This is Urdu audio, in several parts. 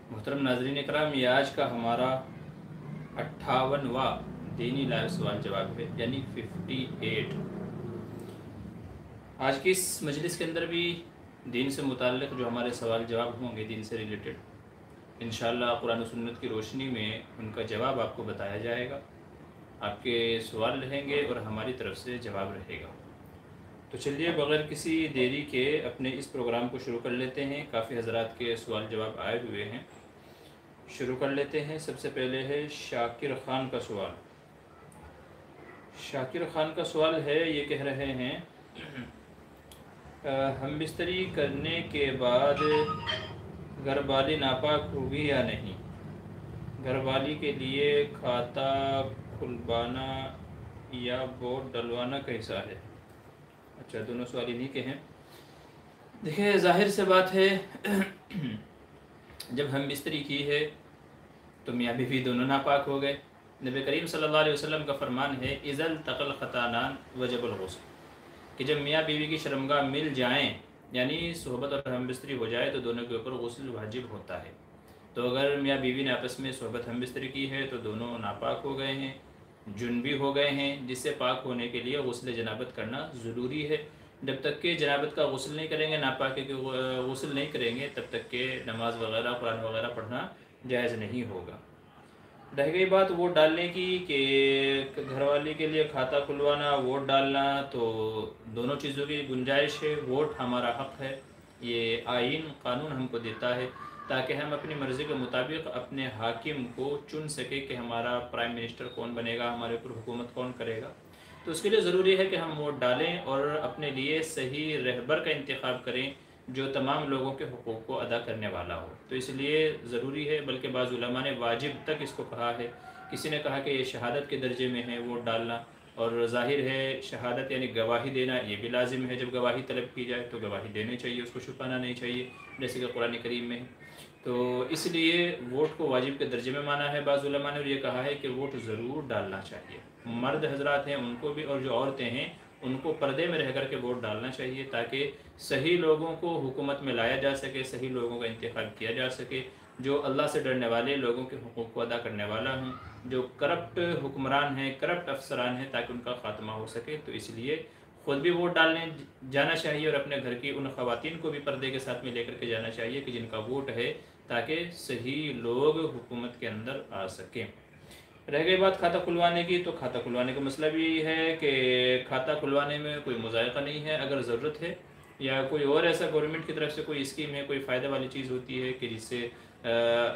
محترم ناظرین اکرام، یہ آج کا ہمارا 58واں دینی لائیو سوال جواب ہے، یعنی 58۔ آج کی اس مجلس کے اندر بھی دین سے متعلق جو ہمارے سوال جواب ہوں گے، دین سے ریلیٹڈ، انشاءاللہ قرآن و سنت کی روشنی میں ان کا جواب آپ کو بتایا جائے گا۔ آپ کے سوال رہیں گے اور ہماری طرف سے جواب رہے گا۔ تو چلیے بغیر کسی دیری کے اپنے اس پروگرام کو شروع کر لیتے ہیں۔ کافی حضرات کے سوال جواب آئے ہوئے ہیں، شروع کر لیتے ہیں۔ سب سے پہلے ہے شاکر خان کا سوال۔ شاکر خان کا سوال ہے، یہ کہہ رہے ہیں ہم بستری کرنے کے بعد گھر والی ناپاک ہوگی یا نہیں؟ گھر والی کے لیے کھاتا کھلوانا یا ووٹ ڈلوانا کیسا ہے؟ اچھا، دونوں سوال انہی کے ہیں۔ دیکھیں، ظاہر سے بات ہے جب ہم بستری کی ہے تو میاں بیوی دونوں ناپاک ہو گئے۔ نبی کریم صلی اللہ علیہ وسلم کا فرمان ہے اذا التقى الختانان وجب الغسل، کہ جب میاں بیوی کی شرمگاہ مل جائیں، یعنی صحبت اور ہم بستری ہو جائے، تو دونوں کے اوپر غسل واجب ہوتا ہے۔ تو اگر میاں بیوی نے آپس میں صحبت ہم بستری کی ہے تو دونوں ناپاک ہو گئے ہیں، جنبی ہو گئے ہیں، جس سے پاک ہونے کے لیے غسل جنابت کرنا ضروری ہے۔ جب تک کہ جنابت کا غسل نہیں کریں گے، ناپاکی کے غسل نہیں کریں گے، تب تک کہ نماز وغیرہ قرآن وغیرہ پڑھنا جائز نہیں ہوگا۔ رہ گئی بات ووٹ ڈالنے کی، کہ گھر والی کے لیے کھاتا کھلوانا، ووٹ ڈالنا، تو دونوں چیزوں کی گنجائش ہے۔ ووٹ ہمارا حق ہے، یہ آئین قانون ہم کو دیتا ہے، تاکہ ہم اپنی مرضی کے مطابق اپنے حاکم کو چن سکے کہ ہمارا پرائم منسٹر کون بنے گا، ہمارے اوپر حکومت کون کرے گا۔ تو اس کے لیے ضروری ہے کہ ہم ووٹ ڈالیں اور اپنے لیے صحیح رہبر کا انتخاب کریں جو تمام لوگوں کے حقوق کو ادا کرنے والا ہو۔ تو اس لیے ضروری ہے، بلکہ بعض علماء نے واجب تک اس کو کہا ہے۔ کسی نے کہا کہ یہ شہادت کے درجے میں ہے ووٹ ڈالنا، اور ظاہر ہے شہادت یعنی گواہی دینا، یہ بھی لازم ہے۔ جب گواہی طلب کی جائے تو گواہی دینی چاہیے، اس کو چھپانا نہیں چاہیے، جیسے کہ قرآن کریم میں ہے۔ تو اس لیے ووٹ کو واجب کے درجے میں مانا ہے بعض علماء نے، اور یہ کہا ہے کہ ووٹ ضرور ڈالنا چاہیے۔ مرد حضرات ہیں ان کو بھی، اور جو عورتیں ہیں ان کو پردے میں رہ کر کے ووٹ ڈالنا چاہیے، تاکہ صحیح لوگوں کو حکومت میں لایا جا سکے، صحیح لوگوں کا انتخاب کیا جا سکے، جو اللہ سے ڈرنے والے، لوگوں کے حقوق کو ادا کرنے والا ہوں۔ جو کرپٹ حکمران ہیں، کرپٹ افسران ہیں، تاکہ ان کا خاتمہ ہو سکے۔ تو اس لیے خود بھی ووٹ ڈالنے جانا چاہیے، اور اپنے گھر کی ان خواتین کو بھی پردے کے ساتھ میں لے کر کے جانا چاہیے کہ جن کا ووٹ ہے، تاکہ صحیح لوگ حکومت کے اندر آ سکیں۔ رہ گئی بات کھاتا کھلوانے کی، تو کھاتا کھلوانے کا مسئلہ بھی ہے کہ کھاتا کھلوانے میں کوئی مضائقہ نہیں ہے۔ اگر ضرورت ہے یا کوئی اور ایسا گورنمنٹ کی طرف سے کوئی اسکیم ہے، کوئی فائدہ والی چیز ہوتی ہے کہ جس سے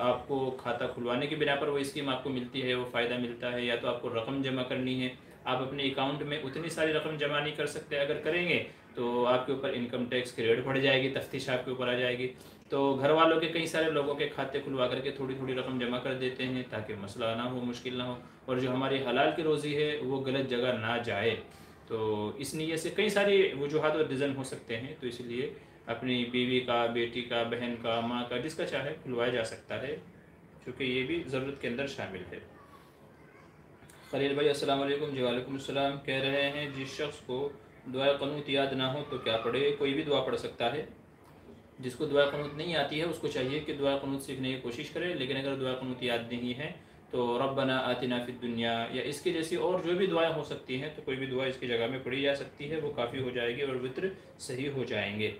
آپ کو کھاتا کھلوانے کی بنا پر وہ اسکیم آپ کو ملتی ہے، وہ فائدہ ملتا ہے، یا تو آپ کو رقم جمع کرنی ہے، آپ اپنے اکاؤنٹ میں اتنی ساری رقم جمع نہیں کر سکتے، اگر کریں گے تو آپ کے اوپر انکم ٹیکس کی ریٹ بڑھ جائے گی، تفتیش آپ کے اوپر آ جائے گی۔ تو گھر والوں کے کئی سارے لوگوں کے کھاتے کھلوا کر کے تھوڑی تھوڑی رقم جمع کر دیتے ہیں، تاکہ مسئلہ نہ ہو، مشکل نہ ہو، اور جو ہماری حلال کی روزی ہے وہ غلط جگہ نہ جائے۔ تو اس نیت سے کئی ساری وجوہات اور ریزن ہو سکتے ہیں، تو اس لیے اپنی بیوی کا، بیٹی کا، بہن کا، ماں کا، جس کا چاہے کھلوایا جا سکتا ہے، چونکہ یہ بھی ضرورت کے اندر شامل ہے۔ خلیل بھائی السلام علیکم۔ جی وعلیکم السلام۔ کہہ رہے ہیں جس شخص کو دعائے قنوت یاد نہ ہو تو کیا پڑھے؟ کوئی بھی دعا پڑھ سکتا ہے۔ جس کو دعائے قنوت نہیں آتی ہے اس کو چاہیے کہ دعائے قنوت سیکھنے کی کوشش کرے، لیکن اگر دعائے قنوت یاد نہیں ہے تو ربنا آتنا فی الدنیا یا اس کی جیسی اور جو بھی دعائیں ہو سکتی ہیں، تو کوئی بھی دعا اس کی جگہ میں پڑھی جا سکتی ہے، وہ کافی ہو جائے گی اور وطر صحیح ہو جائیں گے۔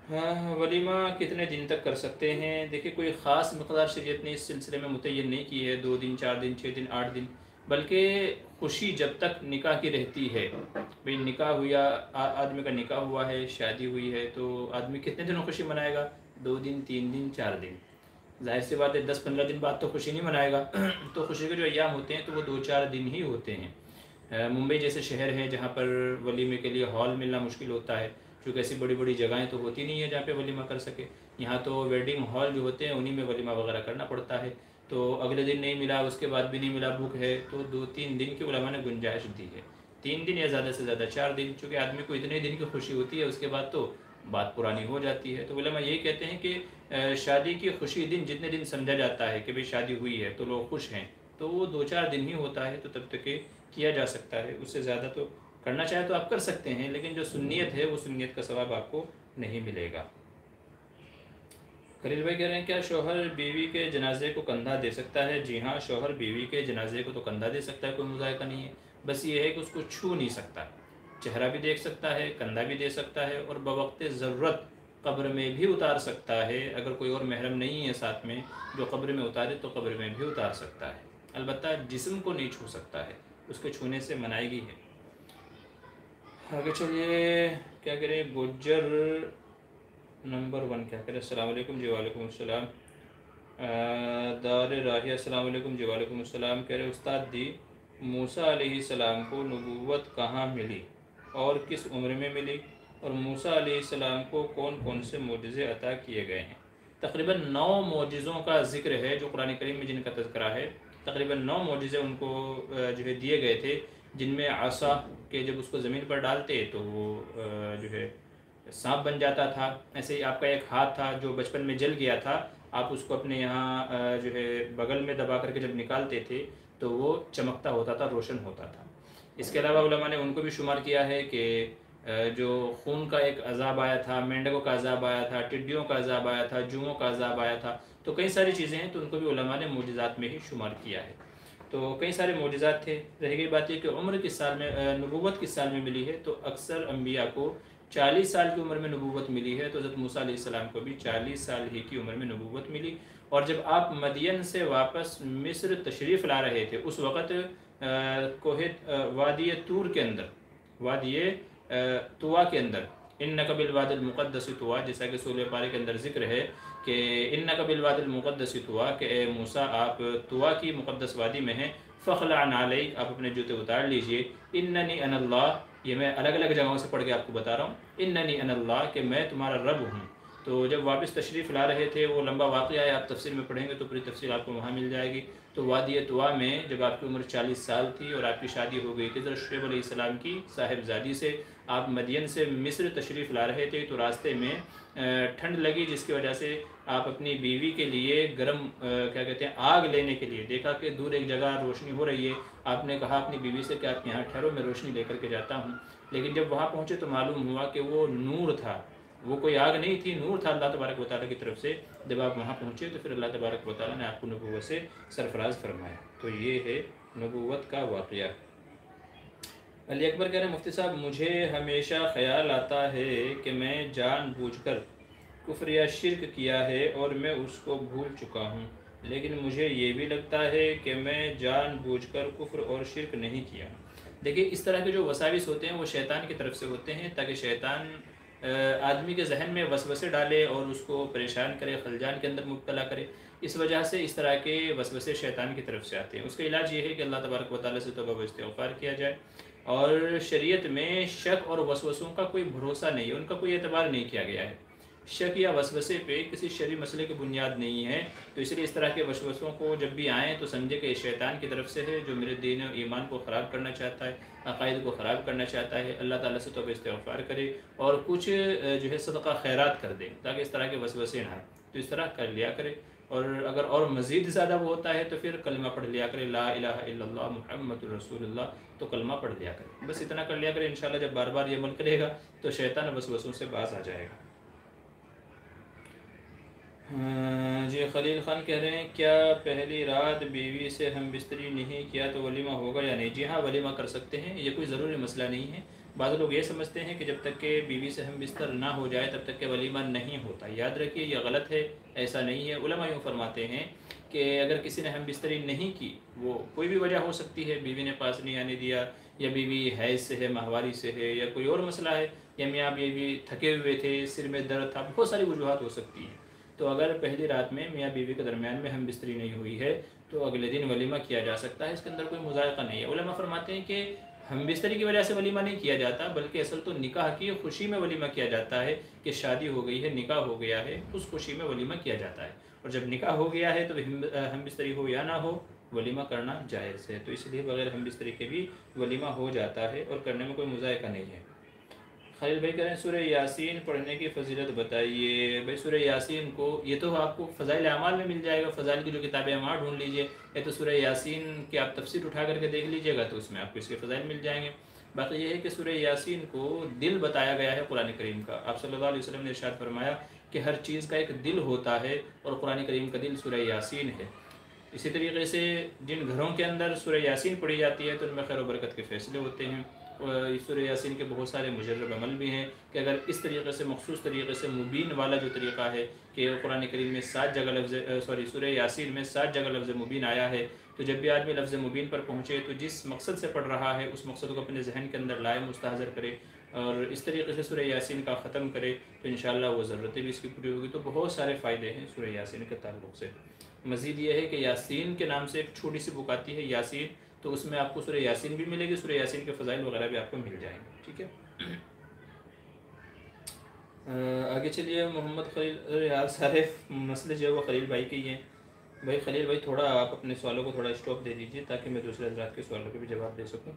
ہاں، ولیمہ کتنے دن تک کر سکتے ہیں؟ دیکھیں، کوئی خاص مقدار شریعت نے اس سلسلے میں متعین نہیں کی ہے، 2 دن، 4 دن، 6 دن، 8 دن، بلکہ خوشی جب تک نکاح کی رہتی ہے۔ بھئی نکاح ہوا، آدمی کا نکاح ہوا ہے، شادی ہوئی ہے، تو آدمی کتنے دنوں خوشی منائے گا؟ 2 دن، 3 دن، 4 دن۔ ظاہر سی بات ہے 10-15 دن بعد تو خوشی نہیں منائے گا۔ تو خوشی کے جو ایام ہوتے ہیں تو وہ 2-4 دن ہی ہوتے ہیں۔ ممبئی جیسے شہر ہے جہاں پر ولیمے کے لیے ہال ملنا مشکل ہوتا ہے، کیونکہ ایسی بڑی بڑی جگہیں تو ہوتی نہیں ہیں جہاں پہ ولیمہ کر سکے۔ یہاں تو ویڈنگ ہال جو ہوتے ہیں انہی میں ولیمہ وغیرہ کرنا پڑتا ہے۔ تو اگلے دن نہیں ملا، اس کے بعد بھی نہیں ملا، بھوک ہے، تو 2-3 دن کی علماء نے گنجائش دی ہے۔ 3 دن یا زیادہ سے زیادہ 4 دن، چونکہ آدمی کو اتنے دن کی خوشی ہوتی ہے، اس کے بعد تو بات پرانی ہو جاتی ہے۔ تو علماء یہی کہتے ہیں کہ شادی کی خوشی دن جتنے دن سمجھا جاتا ہے کہ بھئی شادی ہوئی ہے تو لوگ خوش ہیں، تو وہ 2-4 دن ہی ہوتا ہے، تو تب تک کہ کیا جا سکتا ہے۔ اس سے زیادہ تو کرنا چاہے تو آپ کر سکتے ہیں، لیکن جو سنیت ہے وہ سنیت کا ثواب آپ کو نہیں ملے گا۔ خلیل بھائی کہہ رہے ہیں کیا شوہر بیوی کے جنازے کو کندھا دے سکتا ہے؟ جی ہاں، شوہر بیوی کے جنازے کو تو کندھا دے سکتا ہے، کوئی مذائقہ نہیں ہے، بس یہ ہے کہ اس کو چھو نہیں سکتا۔ چہرہ بھی دیکھ سکتا ہے، کندھا بھی دے سکتا ہے، اور بوقت ضرورت قبر میں بھی اتار سکتا ہے۔ اگر کوئی اور محرم نہیں ہے ساتھ میں جو قبر میں اتارے تو قبر میں بھی اتار سکتا ہے، البتہ جسم کو نہیں چھو سکتا ہے، اس کے چھونے سے منائیگی ہے۔ آگے چلیے، کیا کریں؟ گجر نمبر 1 کیا کریں؟ السلام علیکم۔ جی وعلیکم السلام۔ دار راہی السلام علیکم۔ جی وعلیکم السلام۔ کہہ رہے استاد دی، موسیٰ علیہ السلام کو نبوت کہاں ملی اور کس عمر میں ملی، اور موسیٰ علیہ السلام کو کون کون سے معجزے عطا کیے گئے ہیں؟ تقریباً 9 معجزوں کا ذکر ہے جو قرآن کریم میں جن کا تذکرہ ہے۔ تقریباً 9 معجزے ان کو جو ہے دیے گئے تھے، جن میں عصا کہ جب اس کو زمین پر ڈالتے تو وہ جو ہے سانپ بن جاتا تھا۔ ایسے ہی آپ کا ایک ہاتھ تھا جو بچپن میں جل گیا تھا، آپ اس کو اپنے یہاں جو ہے بغل میں دبا کر کے جب نکالتے تھے تو وہ چمکتا ہوتا تھا، روشن ہوتا تھا۔ اس کے علاوہ علماء نے ان کو بھی شمار کیا ہے کہ جو خون کا ایک عذاب آیا تھا، مینڈکوں کا عذاب آیا تھا، ٹڈیوں کا عذاب آیا تھا، جوؤں کا عذاب آیا تھا، تو کئی ساری چیزیں ہیں، تو ان کو بھی علماء نے معجزات میں ہی شمار کیا ہے۔ تو کئی سارے معجزات تھے۔ رہ گئی بات یہ کہ عمر کس سال میں، نبوت کس سال میں ملی ہے، تو اکثر انبیاء کو 40 سال کی عمر میں نبوت ملی ہے، تو حضرت موسیٰ علیہ السلام کو بھی 40 سال ہی کی عمر میں نبوت ملی۔ اور جب آپ مدین سے واپس مصر تشریف لا رہے تھے، اس وقت وادی طور کے اندر، وادی طوا کے اندر، انک بالوادی المقدس طوا، جیسا کہ سورہ پارے کے اندر ذکر ہے کہ انک بالوادی المقدس طوا، کہ اے موسیٰ آپ طوا کی مقدس وادی میں ہیں، فخلع نعلیک، آپ اپنے جوتے اتار لیجئے، اننی انا اللہ، یہ میں الگ الگ جگہوں سے پڑھ کے آپ کو بتا رہا ہوں، اننی انا اللہ، کہ میں تمہارا رب ہوں۔ تو جب واپس تشریف لا رہے تھے، وہ لمبا واقعہ ہے، آپ تفسیر میں پڑھیں گے تو پوری تفسیر آپ کو وہاں مل جائے گی۔ تو وادی طوا میں جب آپ کی عمر 40 سال تھی اور آپ کی شادی ہو گئی تھی حضرت شعیب علیہ السلام کی صاحبزادی سے، آپ مدین سے مصر تشریف لا رہے تھے، تو راستے میں ٹھنڈ لگی، جس کی وجہ سے آپ اپنی بیوی کے لیے گرم کیا کہتے ہیں آگ لینے کے لیے، دیکھا کہ دور ایک جگہ روشنی ہو رہی ہے، آپ نے کہا اپنی بیوی سے کہ آپ یہاں ٹھہرو، میں روشنی لے کر کے جاتا ہوں۔ لیکن جب وہاں پہنچے تو معلوم ہوا کہ وہ نور تھا، وہ کوئی آگ نہیں تھی، نور تھا اللہ تبارک و تعالیٰ کی طرف سے۔ جب آپ وہاں پہنچے تو پھر اللہ تبارک و تعالیٰ نے آپ کو نبوت سے سرفراز فرمایا۔ تو یہ ہے نبوت کا واقعہ۔ علی اکبر کہہ رہے ہیں مفتی صاحب، مجھے ہمیشہ خیال آتا ہے کہ میں جان بوجھ کر کفر یا شرک کیا ہے اور میں اس کو بھول چکا ہوں، لیکن مجھے یہ بھی لگتا ہے کہ میں جان بوجھ کر کفر اور شرک نہیں کیا۔ دیکھیے، اس طرح کے جو وساوس ہوتے ہیں وہ شیطان کی طرف سے ہوتے ہیں، تاکہ شیطان آدمی کے ذہن میں وسوسے ڈالے اور اس کو پریشان کرے، خلجان کے اندر مبتلا کرے۔ اس وجہ سے اس طرح کے وسوسے شیطان کی طرف سے آتے ہیں۔ اس کا علاج یہ ہے کہ اللہ تبارک و تعالیٰ سے توبہ و استغفار کیا جائے، اور شریعت میں شک اور وسوسوں کا کوئی بھروسہ نہیں ہے، ان کا کوئی اعتبار نہیں کیا گیا ہے۔ شک یا وسوسے پہ کسی شرعی مسئلے کی بنیاد نہیں ہے، تو اس لیے اس طرح کے وسوسوں کو جب بھی آئیں تو سمجھے کہ شیطان کی طرف سے ہے، جو میرے دین و ایمان کو خراب کرنا چاہتا ہے، عقائد کو خراب کرنا چاہتا ہے۔ اللہ تعالیٰ سے توبہ استغفار کرے اور کچھ جو ہے صدقہ خیرات کر دے، تاکہ اس طرح کے وسوسے نہ آئیں، تو اس طرح کر لیا کرے۔ اور اگر اور مزید زیادہ وہ ہوتا ہے تو پھر کلمہ پڑھ لیا کرے، لا الہ الا اللہ محمد رسول اللہ، تو کلمہ پڑھ لیا کرے، بس اتنا کر لیا کرے۔ انشاءاللہ جب بار بار یہ عمل کرے گا تو شیطان وسوسوں سے باز آ جائے گا۔ جی خلیل خان کہہ رہے ہیں کیا پہلی رات بیوی سے ہم بستری نہیں کیا تو ولیمہ ہوگا یا نہیں؟ جی ہاں، ولیمہ کر سکتے ہیں، یہ کوئی ضروری مسئلہ نہیں ہے۔ بعض لوگ یہ سمجھتے ہیں کہ جب تک کہ بیوی سے ہم بستر نہ ہو جائے تب تک کہ ولیمہ نہیں ہوتا، یاد رکھیے یہ غلط ہے، ایسا نہیں ہے۔ علماء یوں فرماتے ہیں کہ اگر کسی نے ہم بستری نہیں کی، وہ کوئی بھی وجہ ہو سکتی ہے، بیوی نے پاس نہیں آنے دیا، یا بیوی حیض سے ہے، ماہواری سے ہے، یا کوئی اور مسئلہ ہے، یا میاں بیوی تھکے ہوئے تھے، سر میں درد تھا، بہت ساری وجوہات ہو سکتی ہیں۔ تو اگر پہلی رات میں میاں بیوی کے درمیان میں ہم بستری نہیں ہوئی ہے تو اگلے دن ولیمہ کیا جا سکتا ہے، اس کے اندر کوئی مذائقہ نہیں ہے۔ علماء فرماتے ہیں کہ ہم بستری کی وجہ سے ولیمہ نہیں کیا جاتا، بلکہ اصل تو نکاح کی خوشی میں ولیمہ کیا جاتا ہے، کہ شادی ہو گئی ہے، نکاح ہو گیا ہے، اس خوشی میں ولیمہ کیا جاتا ہے۔ اور جب نکاح ہو گیا ہے تو ہم بستری ہو یا نہ ہو، ولیمہ کرنا جائز ہے، تو اس لیے بغیر ہم بستری کے بھی ولیمہ ہو جاتا ہے اور کرنے میں کوئی مذائقہ نہیں ہے۔ خلیل بھائی کہہ رہے ہیں سورہ یاسین پڑھنے کی فضیلت بتائیے۔ بھائی سورہ یاسین کو، یہ تو آپ کو فضائل اعمال میں مل جائے گا، فضائل کی جو کتابیں وہاں ڈھونڈ لیجئے، یا تو سورہ یاسین کی آپ تفسیر اٹھا کر کے دیکھ لیجئے گا تو اس میں آپ کو اس کے فضائل مل جائیں گے۔ باقی یہ ہے کہ سورہ یاسین کو دل بتایا گیا ہے قرآن کریم کا۔ آپ صلی اللہ علیہ وسلم نے ارشاد فرمایا کہ ہر چیز کا ایک دل ہوتا ہے، اور قرآن کریم کا دل سورہ یاسین ہے۔ اسی طریقے سے جن گھروں کے اندر سورہ یاسین پڑھی جاتی ہے تو ان میں خیر و برکت کے فیصلے ہوتے ہیں، اور سورہ یاسین کے بہت سارے مجرب عمل بھی ہیں کہ اگر اس طریقے سے مخصوص طریقے سے مبین والا جو طریقہ ہے کہ قرآن کریم میں 7 جگہ سورہ یاسین میں 7 جگہ لفظ مبین آیا ہے، تو جب بھی آدمی لفظ مبین پر پہنچے تو جس مقصد سے پڑھ رہا ہے اس مقصد کو اپنے ذہن کے اندر لائے، مستحضر کرے اور اس طریقے سے سورہ یاسین کا ختم کرے تو انشاءاللہ وہ ضرورتیں بھی اس کی پوری ہوگی۔ تو بہت سارے فائدے ہیں سورہ یاسین کے تعلق سے۔ مزید یہ ہے کہ یاسین کے نام سے ایک چھوٹی سی بک آتی ہے یاسین، تو اس میں آپ کو سورہ یاسین بھی ملے گی، سورہ یاسین کے فضائل وغیرہ بھی آپ کو مل جائیں گے، ٹھیک ہے۔ آگے چلیے، محمد خلیل، یار سارے مسئلے جو ہے وہ خلیل بھائی کے ہی ہیں۔ بھائی خلیل بھائی تھوڑا آپ اپنے سوالوں کو تھوڑا اسٹاپ دے دیجیے تاکہ میں دوسرے حضرات کے سوالوں کے بھی جواب دے سکوں۔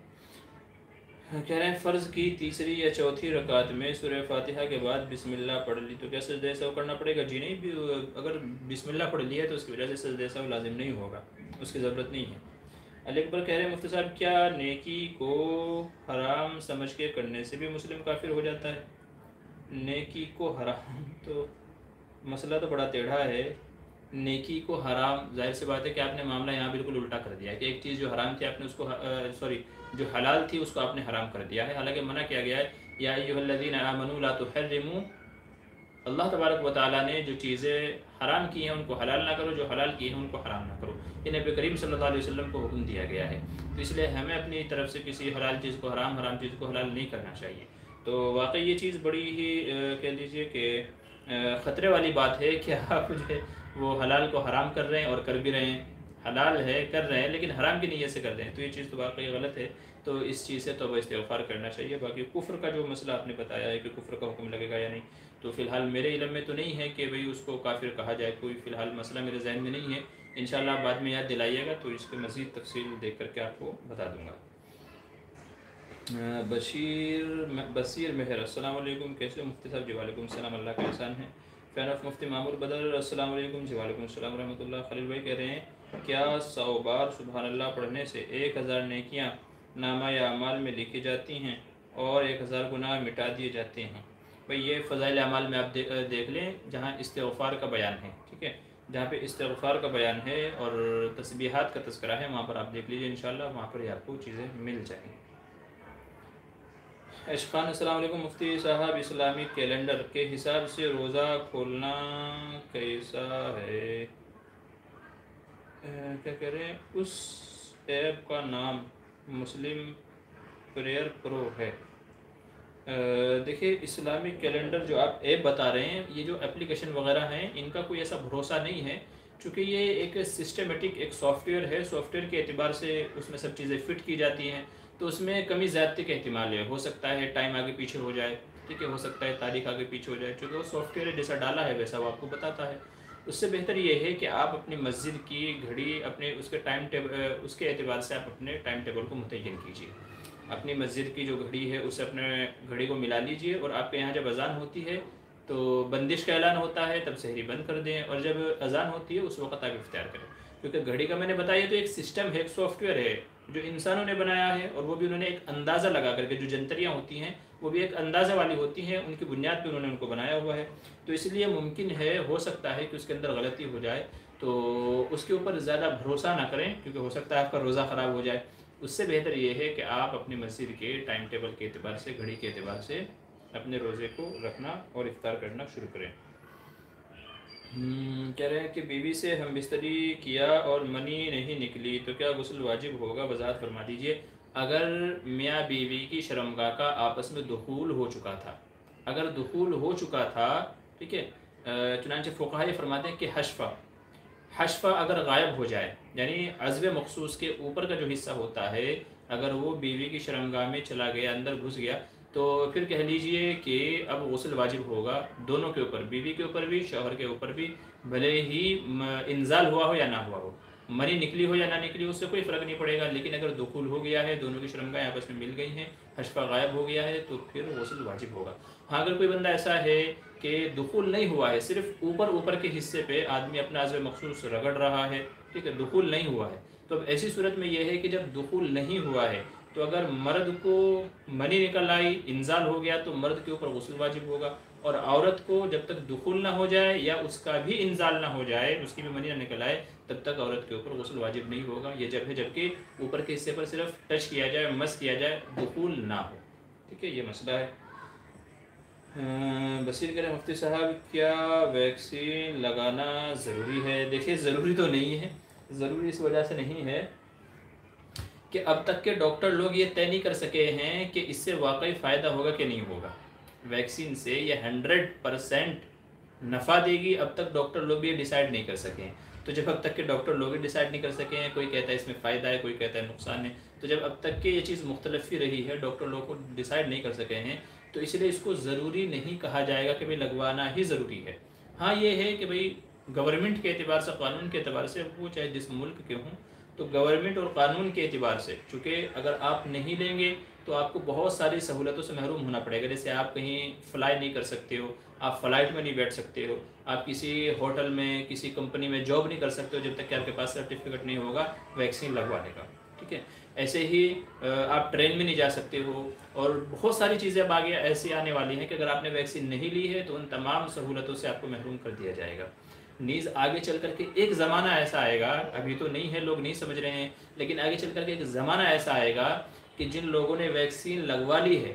کہہ رہے ہیں فرض کی تیسری یا چوتھی رکعت میں سورہ فاتحہ کے بعد بسم اللہ پڑھ لی تو کیا سجدہ سہو کرنا پڑے گا؟ جی نہیں، اگر بسم اللہ پڑھ لی ہے تو اس کی وجہ سے سجدہ سہو لازم نہیں ہوگا، اس کی ضرورت نہیں ہے۔ علی اکبر کہہ رہے ہیں مفتی صاحب کیا نیکی کو حرام سمجھ کے کرنے سے بھی مسلم کافر ہو جاتا ہے؟ نیکی کو حرام، تو مسئلہ تو بڑا ٹیڑھا ہے۔ نیکی کو حرام، ظاہر سی بات ہے کہ آپ نے معاملہ یہاں بالکل الٹا کر دیا ہے کہ ایک چیز جو حرام تھی آپ نے اس کو جو حلال تھی اس کو آپ نے حرام کر دیا ہے، حالانکہ منع کیا گیا ہے یا ایھا الذین آمنوا لا تحرموا۔ اللہ تبارک و تعالیٰ نے جو چیزیں حرام کی ہیں ان کو حلال نہ کرو، جو حلال کی ہیں ان کو حرام نہ کرو، یہ نبی کریم صلی اللہ علیہ وسلم کو حکم دیا گیا ہے۔ تو اس لیے ہمیں اپنی طرف سے کسی حلال چیز کو حرام، حرام چیز کو حلال نہیں کرنا چاہیے۔ تو واقعی یہ چیز بڑی ہی کہہ لیجیے کہ خطرے والی بات ہے کہ آپ جو ہے وہ حلال کو حرام کر رہے ہیں اور کر بھی رہے ہیں، حلال ہے کر رہے ہیں لیکن حرام کی نیت سے کر رہے ہیں، تو یہ چیز تو واقعی غلط ہے۔ تو اس چیز سے توبہ استغفار کرنا چاہیے۔ باقی کفر کا جو مسئلہ آپ نے بتایا ہے کہ کفر کا حکم لگے گا یا نہیں، تو فی الحال میرے علم میں تو نہیں ہے کہ بھئی اس کو کافر کہا جائے، کوئی فی الحال مسئلہ میرے ذہن میں نہیں ہے۔ انشاءاللہ آپ بعد میں یاد دلائیے گا تو اس کے مزید تفصیل دیکھ کر کے آپ کو بتا دوں گا۔ بصیر مہر، السلام علیکم، کیسے مفتی صاحب؟ جی وعلیکم السلام، اللہ کا احسان ہے۔ فین آف مفتی معمور بدر، السلام علیکم، جی وعلیکم السلام ورحمۃ اللہ۔ خلیل بھائی کہہ رہے ہیں کیا 100 بار سبحان اللہ پڑھنے سے 1000 نیکیاں نامہ یا اعمال میں لکھی جاتی ہیں اور 1000 گناہ مٹا دیے جاتے ہیں؟ بھئی یہ فضائل اعمال میں آپ دیکھ لیں جہاں استغفار کا بیان ہے، ٹھیک ہے، جہاں پہ استغفار کا بیان ہے اور تسبیحات کا تذکرہ ہے وہاں پر آپ دیکھ لیجئے، انشاءاللہ وہاں پر آپ کو چیزیں مل جائیں گی۔ اشخان، السلام علیکم مفتی صاحب، اسلامی کیلنڈر کے حساب سے روزہ کھولنا کیسا ہے؟ کیا کہہ رہے ہیں؟ اس ایپ کا نام مسلم پریئر پرو ہے۔ دیکھیے اسلامی کیلنڈر جو آپ ایپ بتا رہے ہیں، یہ جو اپلیکیشن وغیرہ ہیں ان کا کوئی ایسا بھروسہ نہیں ہے، چونکہ یہ ایک سسٹمیٹک ایک سافٹ ویئر ہے، سافٹ ویئر کے اعتبار سے اس میں سب چیزیں فٹ کی جاتی ہیں، تو اس میں کمی زیادتی کا احتمال ہے، ہو سکتا ہے ٹائم آگے پیچھے ہو جائے، ٹھیک ہے، ہو سکتا ہے تاریخ آگے پیچھے ہو جائے، چونکہ وہ سافٹ ویئر جیسا ڈالا ہے ویسا وہ آپ کو بتاتا ہے۔ اس سے بہتر یہ ہے کہ آپ اپنی مسجد کی گھڑی اپنے اس کے ٹائم ٹیبل اس کے اعتبار سے آپ اپنے ٹائم ٹیبل کو متعین کیجیے، اپنی مسجد کی جو گھڑی ہے اس سے اپنے گھڑی کو ملا لیجئے، اور آپ کے یہاں جب اذان ہوتی ہے تو بندش کا اعلان ہوتا ہے تب سحری بند کر دیں، اور جب اذان ہوتی ہے اس وقت آپ افطار کریں، کیونکہ گھڑی کا میں نے بتایا تو ایک سسٹم ہے، ایک سافٹ ویئر ہے جو انسانوں نے بنایا ہے، اور وہ بھی انہوں نے ایک اندازہ لگا کر کے، جو جنتریاں ہوتی ہیں وہ بھی ایک اندازہ والی ہوتی ہیں، ان کی بنیاد پہ انہوں نے ان کو بنایا ہوا ہے، تو اس لیے ممکن ہے ہو سکتا ہے کہ اس کے اندر غلطی ہو جائے، تو اس کے اوپر زیادہ بھروسہ نہ کریں کیونکہ ہو سکتا ہے آپ کا روزہ خراب ہو جائے۔ اس سے بہتر یہ ہے کہ آپ اپنی مسجد کے ٹائم ٹیبل کے اعتبار سے، گھڑی کے اعتبار سے اپنے روزے کو رکھنا اور افطار کرنا شروع کریں۔ کہہ رہے ہیں کہ بیوی سے ہم بستری کیا اور منی نہیں نکلی تو کیا غسل واجب ہوگا؟ وضاحت فرما دیجئے۔ اگر میاں بیوی کی شرمگاہ کا آپس میں دخول ہو چکا تھا، اگر دخول ہو چکا تھا، ٹھیک ہے، چنانچہ فقہاء فرماتے ہیں کہ حشفہ اگر غائب ہو جائے، یعنی عضو مخصوص کے اوپر کا جو حصہ ہوتا ہے اگر وہ بیوی کی شرمگاہ میں چلا گیا، اندر گھس گیا، تو پھر کہہ لیجئے کہ اب غسل واجب ہوگا دونوں کے اوپر، بیوی کے اوپر بھی شوہر کے اوپر بھی، بھلے ہی انزال ہوا ہو یا نہ ہوا ہو، منی نکلی ہو یا نہ نکلی ہو، اس سے کوئی فرق نہیں پڑے گا، لیکن اگر دخول ہو گیا ہے، دونوں کی شرمگاہیں آپس میں مل گئی ہیں، حشفہ غائب ہو گیا ہے، تو پھر غسل واجب ہوگا۔ ہاں اگر کوئی بندہ ایسا ہے کہ دخول نہیں ہوا ہے، صرف اوپر کے حصے پہ آدمی اپنا عضو مخصوص رگڑ رہا ہے، ٹھیک ہے، دخول نہیں ہوا ہے، تو اب ایسی صورت میں یہ ہے کہ جب دخول نہیں ہوا ہے تو اگر مرد کو منی نکل آئی، انزال ہو گیا، تو مرد کے اوپر غسل واجب ہوگا، اور عورت کو جب تک دخول نہ ہو جائے یا اس کا بھی انزال نہ ہو جائے، اس کی بھی منی نہ نکل آئے، تب تک عورت کے اوپر غسل واجب نہیں ہوگا۔ یہ جب ہے جب کہ اوپر کے حصے پر صرف ٹچ کیا جائے، مس کیا جائے، دخول نہ ہو۔ ٹھیک ہے، یہ مسئلہ ہے۔ بصیر کرے مفتی صاحب کیا ویکسین لگانا ضروری ہے؟ دیکھیے ضروری تو نہیں ہے، ضروری اس وجہ سے نہیں ہے کہ اب تک کے ڈاکٹر لوگ یہ طے نہیں کر سکے ہیں کہ اس سے واقعی فائدہ ہوگا کہ نہیں ہوگا۔ ویکسین سے یہ 100% نفع دے گی، اب تک ڈاکٹر لوگ بھی یہ ڈیسائیڈ نہیں کر سکے ہیں۔ تو جب اب تک کے ڈاکٹر لوگ بھی ڈیسائیڈ نہیں کر سکے ہیں، کوئی کہتا ہے اس میں فائدہ ہے، کوئی کہتا ہے نقصان ہے، تو جب اب تک کہ یہ چیز مختلف ہی رہی ہے، ڈاکٹر لوگ کو ڈیسائیڈ نہیں کر سکے ہیں، تو اس لیے اس کو ضروری نہیں کہا جائے گا کہ بھئی لگوانا ہی ضروری ہے۔ ہاں یہ ہے کہ بھئی گورنمنٹ کے اعتبار سے، قانون کے اعتبار سے، وہ چاہے جس ملک کے ہوں، تو گورنمنٹ اور قانون کے اعتبار سے، چونکہ اگر آپ نہیں لیں گے تو آپ کو بہت ساری سہولتوں سے محروم ہونا پڑے گا۔ جیسے آپ کہیں فلائی نہیں کر سکتے ہو، آپ فلائٹ میں نہیں بیٹھ سکتے ہو، آپ کسی ہوٹل میں، کسی کمپنی میں جاب نہیں کر سکتے ہو جب تک کہ آپ کے پاس سرٹیفکیٹ نہیں ہوگا ویکسین لگوانے کا۔ ٹھیک ہے، ایسے ہی آپ ٹرین میں نہیں جا سکتے ہو، اور بہت ساری چیزیں اب آگے ایسی آنے والی ہیں کہ اگر آپ نے ویکسین نہیں لی ہے تو ان تمام سہولتوں سے آپ کو محروم کر دیا جائے گا۔ نیز آگے چل کر کے ایک زمانہ ایسا آئے گا، ابھی تو نہیں ہے، لوگ نہیں سمجھ رہے ہیں، لیکن آگے چل کر کے ایک زمانہ ایسا آئے گا کہ جن لوگوں نے ویکسین لگوا لی ہے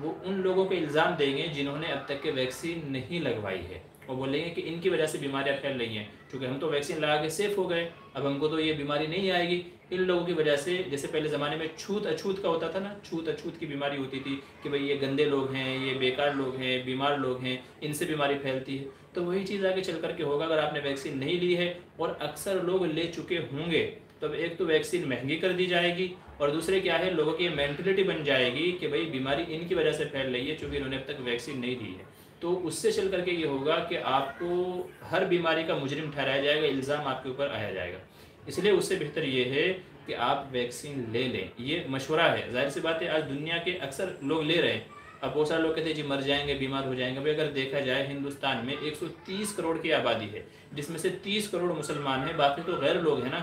وہ ان لوگوں پہ الزام دیں گے جنہوں نے اب تک کے ویکسین نہیں لگوائی ہے، اور بولیں گے کہ ان کی وجہ سے بیماریاں پھیل رہی ہیں، کیونکہ ہم تو ویکسین لگا کے سیف ہو گئے، اب ہم کو تو یہ بیماری نہیں آئے گی۔ ان لوگوں کی وجہ سے، جیسے پہلے زمانے میں چھوت اچھوت کا ہوتا تھا نا، چھوت اچھوت کی بیماری ہوتی تھی کہ بھئی یہ گندے لوگ ہیں، یہ بیکار لوگ ہیں، بیمار لوگ ہیں، ان سے بیماری پھیلتی ہے، تو وہی چیز آگے چل کر کے ہوگا۔ اگر آپ نے ویکسین نہیں لی ہے اور اکثر لوگ لے چکے ہوں گے، تب ایک تو ویکسین مہنگی کر دی جائے گی، اور دوسرے کیا ہے، لوگوں کی مینٹلٹی بن جائے گی کہ بھئی بیماری ان کی وجہ سے پھیل رہی ہے چونکہ انہوں نے اب تک ویکسین نہیں لی ہے۔ تو اس سے چل کر کے یہ ہوگا کہ آپ کو ہر بیماری کا مجرم ٹھہرایا جائے گا، الزام آپ کے اوپر آیا جائے گا۔ اس لیے اس سے بہتر یہ ہے کہ آپ ویکسین لے لیں، یہ مشورہ ہے۔ ظاہر سی بات ہے آج دنیا کے اکثر لوگ لے رہے ہیں، اب بہت سارے لوگ کہتے ہیں جی مر جائیں گے، بیمار ہو جائیں گے۔ اگر دیکھا جائے ہندوستان میں 130 کروڑ کی آبادی ہے، جس میں سے 30 کروڑ مسلمان ہیں، باقی تو غیر لوگ ہیں نا،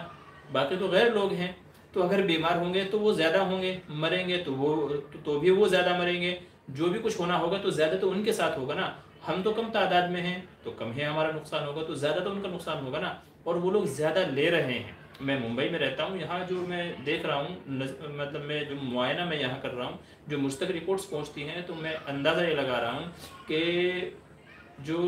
باقی تو غیر لوگ ہیں۔ تو اگر بیمار ہوں گے تو وہ زیادہ ہوں گے، مریں گے تو بھی وہ زیادہ مریں گے، جو بھی کچھ ہونا ہوگا تو زیادہ تو ان کے ساتھ ہوگا نا۔ ہم تو کم تعداد میں ہیں تو کم ہے ہمارا نقصان ہوگا، تو زیادہ تو ان کا نقصان ہوگا نا، اور وہ لوگ زیادہ لے رہے ہیں۔ میں ممبئی میں رہتا ہوں، یہاں جو میں دیکھ رہا ہوں، مطلب میں جو معائنہ میں یہاں کر رہا ہوں، جو مجھ تک رپورٹس پہنچتی ہیں، تو میں اندازہ یہ لگا رہا ہوں کہ جو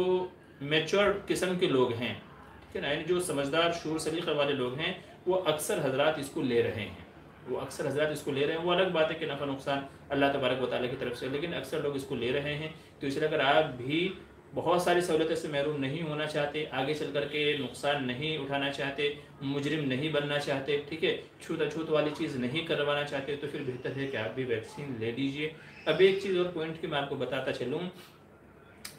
میچور قسم کے لوگ ہیں، ٹھیک ہے نا، یعنی جو سمجھدار شعور سلیقے والے لوگ ہیں، وہ اکثر حضرات اس کو لے رہے ہیں، وہ الگ بات ہے کہ نفع نقصان اللہ تبارک و تعالیٰ کی طرف سے، لیکن اکثر لوگ اس کو لے رہے ہیں۔ تو اس لیے اگر آپ بھی بہت ساری سہولتوں سے محروم نہیں ہونا چاہتے، آگے چل کر کے نقصان نہیں اٹھانا چاہتے، مجرم نہیں بننا چاہتے، ٹھیک ہے، چھوت اچھوت والی چیز نہیں کروانا چاہتے، تو پھر بہتر ہے کہ آپ بھی ویکسین لے لیجئے۔ اب ایک چیز اور پوائنٹ کی میں آپ کو بتاتا چلوں،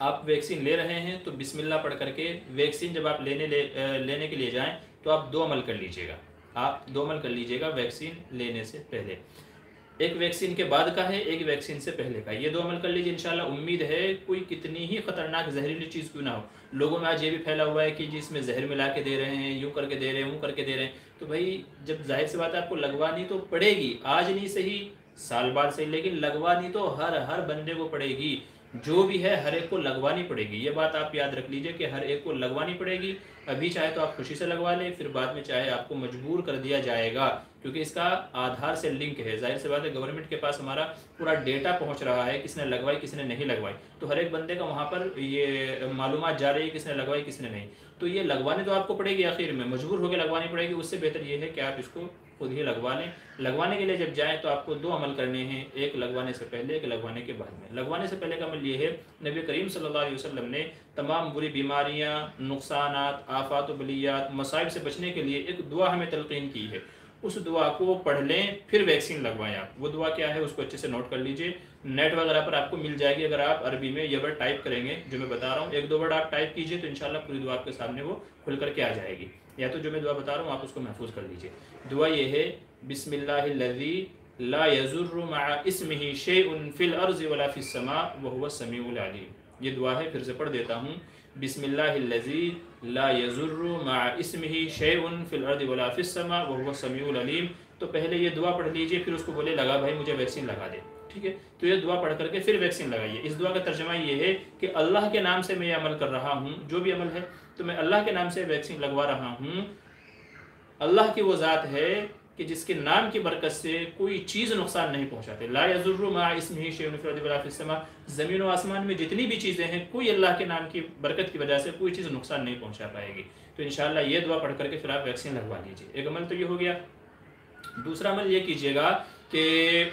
آپ ویکسین لے رہے ہیں تو بسم اللہ پڑھ کر کے ویکسین جب آپ لینے کے لیے جائیں تو آپ 2 عمل کر لیجئے گا، آپ 2 عمل کر لیجئے گا ویکسین لینے سے پہلے۔ ایک ویکسین کے بعد کا ہے، ایک ویکسین سے پہلے کا، یہ 2 عمل کر لیجئے انشاءاللہ۔ امید ہے کوئی کتنی ہی خطرناک زہریلی چیز کیوں نہ ہو، لوگوں میں آج یہ بھی پھیلا ہوا ہے کہ جس میں زہر ملا کے دے رہے ہیں، یوں کر کے دے رہے ہیں، وہ کر کے دے رہے ہیں، تو بھائی جب ظاہر سی بات ہے آپ کو لگوانی تو پڑے گی، آج نہیں صحیح، سال بعد صحیح، لیکن لگوانی تو ہر بندے کو پڑے گی، جو بھی ہے ہر ایک کو لگوانی پڑے گی۔ یہ بات آپ یاد رکھ لیجئے کہ ہر ایک کو لگوانی پڑے گی۔ ابھی چاہے تو آپ خوشی سے لگوا لیں، پھر بعد میں چاہے آپ کو مجبور کر دیا جائے گا، کیونکہ اس کا آدھار سے لنک ہے۔ ظاہر سی بات ہے گورنمنٹ کے پاس ہمارا پورا ڈیٹا پہنچ رہا ہے، کس نے لگوائی کس نے نہیں لگوائی، تو ہر ایک بندے کا وہاں پر یہ معلومات جا رہی ہے کس نے لگوائی کس نے نہیں، تو یہ لگوانے تو آپ کو پڑے گی، آخر میں مجبور ہو کے لگوانی پڑے گی۔ اس سے بہتر یہ ہے کہ آپ اس کو خود ہی لگوا لیں۔ لگوانے کے لیے جب جائیں تو آپ کو 2 عمل کرنے ہیں، ایک لگوانے سے پہلے، ایک لگوانے کے بعد میں۔ لگوانے سے پہلے کا عمل یہ ہے، نبی کریم صلی اللہ علیہ وسلم نے تمام بری بیماریاں، نقصانات، آفات و بلیات، مصائب سے بچنے کے لیے ایک دعا ہمیں تلقین کی ہے، اس دعا کو پڑھ لیں پھر ویکسین لگوائیں۔ آپ وہ دعا کیا ہے اس کو اچھے سے نوٹ کر لیجئے، نیٹ وغیرہ پر آپ کو مل جائے گی۔ اگر آپ عربی میں یہ ورڈ ٹائپ کریں گے جو میں بتا رہا ہوں، 1-2 ورڈ آپ ٹائپ کیجئے تو انشاءاللہ پوری دعا آپ کے سامنے وہ کھل کر کے آ جائے گی، یا تو جو میں دعا بتا رہا ہوں آپ اس کو محفوظ کر لیجئے۔ دعا یہ ہے، بسم اللہ الذی لا یضر مع اسمہ شیء فی الارض ولا فی السماء وہو السمیع العلیم۔ یہ دعا ہے، پھر سے پڑھ دیتا ہوں، بسم اللہ الذی لا یضر مع اسمہ شیء فی الارض ولا فی السماء وہو السمیع العلیم۔ تو پہلے یہ دعا پڑھ لیجئے، پھر اس کو بولے لگا بھائی مجھے ویکسین لگا دے، ٹھیک ہے، تو یہ دعا پڑھ کر کے پھر ویکسین لگائیے۔ اس دعا کا ترجمہ یہ ہے کہ اللہ کے نام سے میں یہ عمل کر رہا ہوں، جو بھی عمل ہے تو میں اللہ کے نام سے ویکسین لگوا رہا ہوں۔ اللہ کی وہ ذات ہے کہ جس کے نام کی برکت سے کوئی چیز نقصان نہیں پہنچاتے۔ لا یضر مع اسمہ شیء فی الارض ولا فی السماء، زمین و آسمان میں جتنی بھی چیزیں ہیں کوئی اللہ کے نام کی برکت کی وجہ سے کوئی چیز نقصان نہیں پہنچا پائے گی۔ تو انشاءاللہ یہ دعا پڑھ کر کے پھر آپ ویکسین لگوا لیجیے۔ ایک عمل تو یہ ہو گیا۔ دوسرا عمل یہ کیجیے گا کہ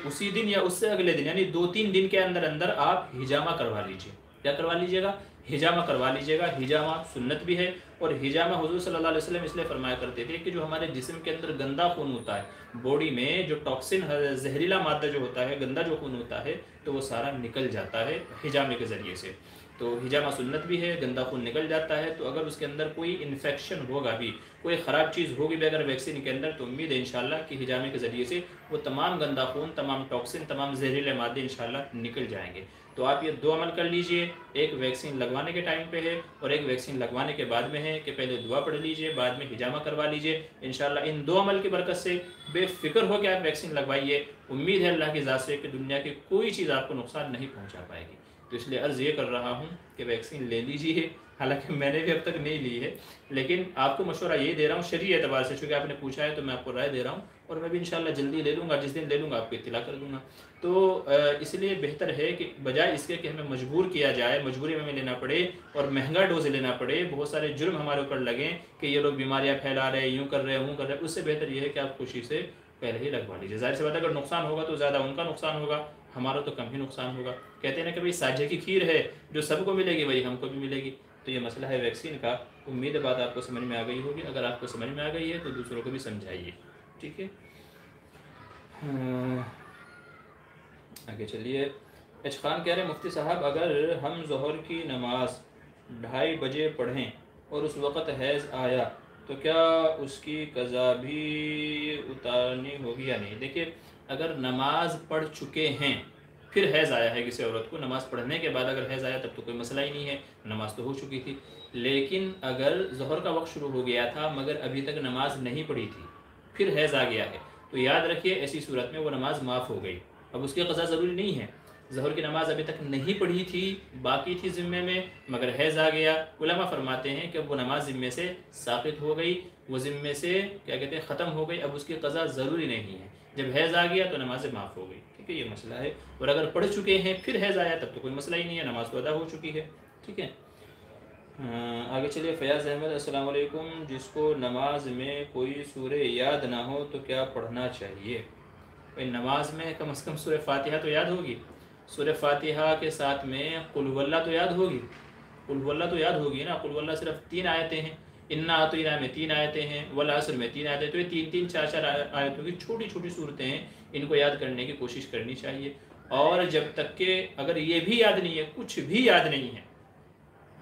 اسی دن یا اس سے اگلے دن یعنی 2-3 دن کے اندر اندر آپ ہجامہ کروا لیجیے۔ کیا کروا لیجیے گا؟ ہجامہ کروا لیجیے گا۔ ہجامہ سنت بھی ہے، اور ہجامہ حضور صلی اللہ علیہ وسلم اس لیے فرمایا کرتے تھے کہ جو ہمارے جسم کے اندر گندا خون ہوتا ہے، باڈی میں جو ٹاکسن زہریلا مادہ جو ہوتا ہے، گندا جو خون ہوتا ہے، تو وہ سارا نکل جاتا ہے ہجامے کے ذریعے سے۔ تو ہجامہ سنت بھی ہے، گندا خون نکل جاتا ہے۔ تو اگر اس کے اندر کوئی انفیکشن ہوگا بھی، کوئی خراب چیز ہوگی بھی اگر ویکسین کے اندر، تو امید ہے انشاءاللہ کہ ہجامے کے ذریعے سے وہ تمام گندا خون، تمام ٹاکسن، تمام زہریلے مادے انشاءاللہ نکل جائیں گے۔ تو آپ یہ 2 عمل کر لیجئے، ایک ویکسین لگوانے کے ٹائم پہ ہے اور ایک ویکسین لگوانے کے بعد میں ہے کہ پہلے دعا پڑھ لیجئے، بعد میں ہجامہ کروا لیجئے۔ انشاءاللہ ان 2 عمل کی برکت سے بے فکر ہو کے آپ ویکسین لگوائیے۔ امید ہے اللہ کی ذات سے کہ دنیا کی کوئی چیز آپ کو نقصان نہیں پہنچا پائے گی۔ تو اس لیے عرض یہ کر رہا ہوں کہ ویکسین لے لیجیے، حالانکہ میں نے بھی اب تک نہیں لی ہے، لیکن آپ کو مشورہ یہ دے رہا ہوں شرعی اعتبار سے، چونکہ آپ نے پوچھا ہے تو میں آپ کو رائے دے رہا ہوں، اور میں بھی انشاءاللہ جلدی لے لوں گا، جس دن لے لوں گا آپ کو اطلاع کر دوں گا۔ تو اس لیے بہتر ہے کہ بجائے اس کے کہ ہمیں مجبور کیا جائے، مجبوری میں ہمیں لینا پڑے اور مہنگا ڈوز لینا پڑے، بہت سارے جرم ہمارے اوپر لگیں کہ یہ لوگ بیماریاں پھیلا رہے ہیں، یوں کر رہے ہیں، وہ کر رہے ہیں، اس سے بہتر یہ ہے کہ آپ خوشی سے پہلے ہی لگوا لیجیے۔ ظاہر سی بات ہے اگر نقصان ہوگا تو زیادہ ان کا نقصان ہوگا، ہمارا تو کم ہی نقصان ہوگا۔ کہتے ہیں نا کہ بھائی ساجھے کی کھیر ہے، جو سب کو ملے گی وہی ہم کو بھی ملے گی۔ تو یہ مسئلہ ہے ویکسین کا۔ امید ہے بات آپ کو سمجھ میں آ گئی ہوگی، اگر آپ کو سمجھ میں آ گئی ہے تو دوسروں کو بھی سمجھائیے، ٹھیک ہے۔ آگے چلیے۔ خان کہہ رہے ہیں مفتی صاحب اگر ہم ظہر کی نماز 2:30 بجے پڑھیں اور اس وقت حیض آیا تو کیا اس کی قضا بھی اتارنی ہوگی یا نہیں؟ دیکھیے اگر نماز پڑھ چکے ہیں پھر حیض آیا ہے کسی عورت کو، نماز پڑھنے کے بعد اگر حیض آیا تب تو کوئی مسئلہ ہی نہیں ہے، نماز تو ہو چکی تھی۔ لیکن اگر ظہر کا وقت شروع ہو گیا تھا مگر ابھی تک نماز نہیں پڑھی تھی، پھر حیض آ گیا ہے، تو یاد رکھیے ایسی صورت میں وہ نماز معاف ہو گئی۔ اب اس کی قضا ضروری نہیں ہے، ظہر کی نماز ابھی تک نہیں پڑھی تھی، باقی تھی ذمے میں، مگر حیض آ گیا، علماء فرماتے ہیں کہ وہ نماز ذمے سے ساقط ہو گئی، وہ ذمے سے کیا کہتے ہیں ختم ہو گئی، اب اس کی قضا ضروری نہیں ہے۔ جب حیض آ گیا تو نماز معاف ہو گئی، ٹھیک ہے، یہ مسئلہ ہے۔ اور اگر پڑھ چکے ہیں پھر حیض آیا تب تو کوئی مسئلہ ہی نہیں ہے، نماز تو ادا ہو چکی ہے، ٹھیک ہے۔ آگے چلیے۔ فیاض احمد السلام علیکم، جس کو نماز میں کوئی سورہ یاد نہ ہو تو کیا پڑھنا چاہیے؟ نماز میں کم از کم سورہ فاتحہ تو یاد ہوگی، سورہ فاتحہ کے ساتھ میں قل هو اللہ تو یاد ہوگی، قل هو اللہ تو یاد ہوگی نا۔ قل هو اللہ صرف 3 آیتیں ہیں، انا اعطیناک میں 3 آیتیں ہیں، والعصر میں 3 آیتیں، تو یہ 3 4 آیتوں کی چھوٹی چھوٹی صورتیں ہیں، ان کو یاد کرنے کی کوشش کرنی چاہیے۔ اور جب تک کہ اگر یہ بھی یاد نہیں ہے، کچھ بھی یاد نہیں ہے،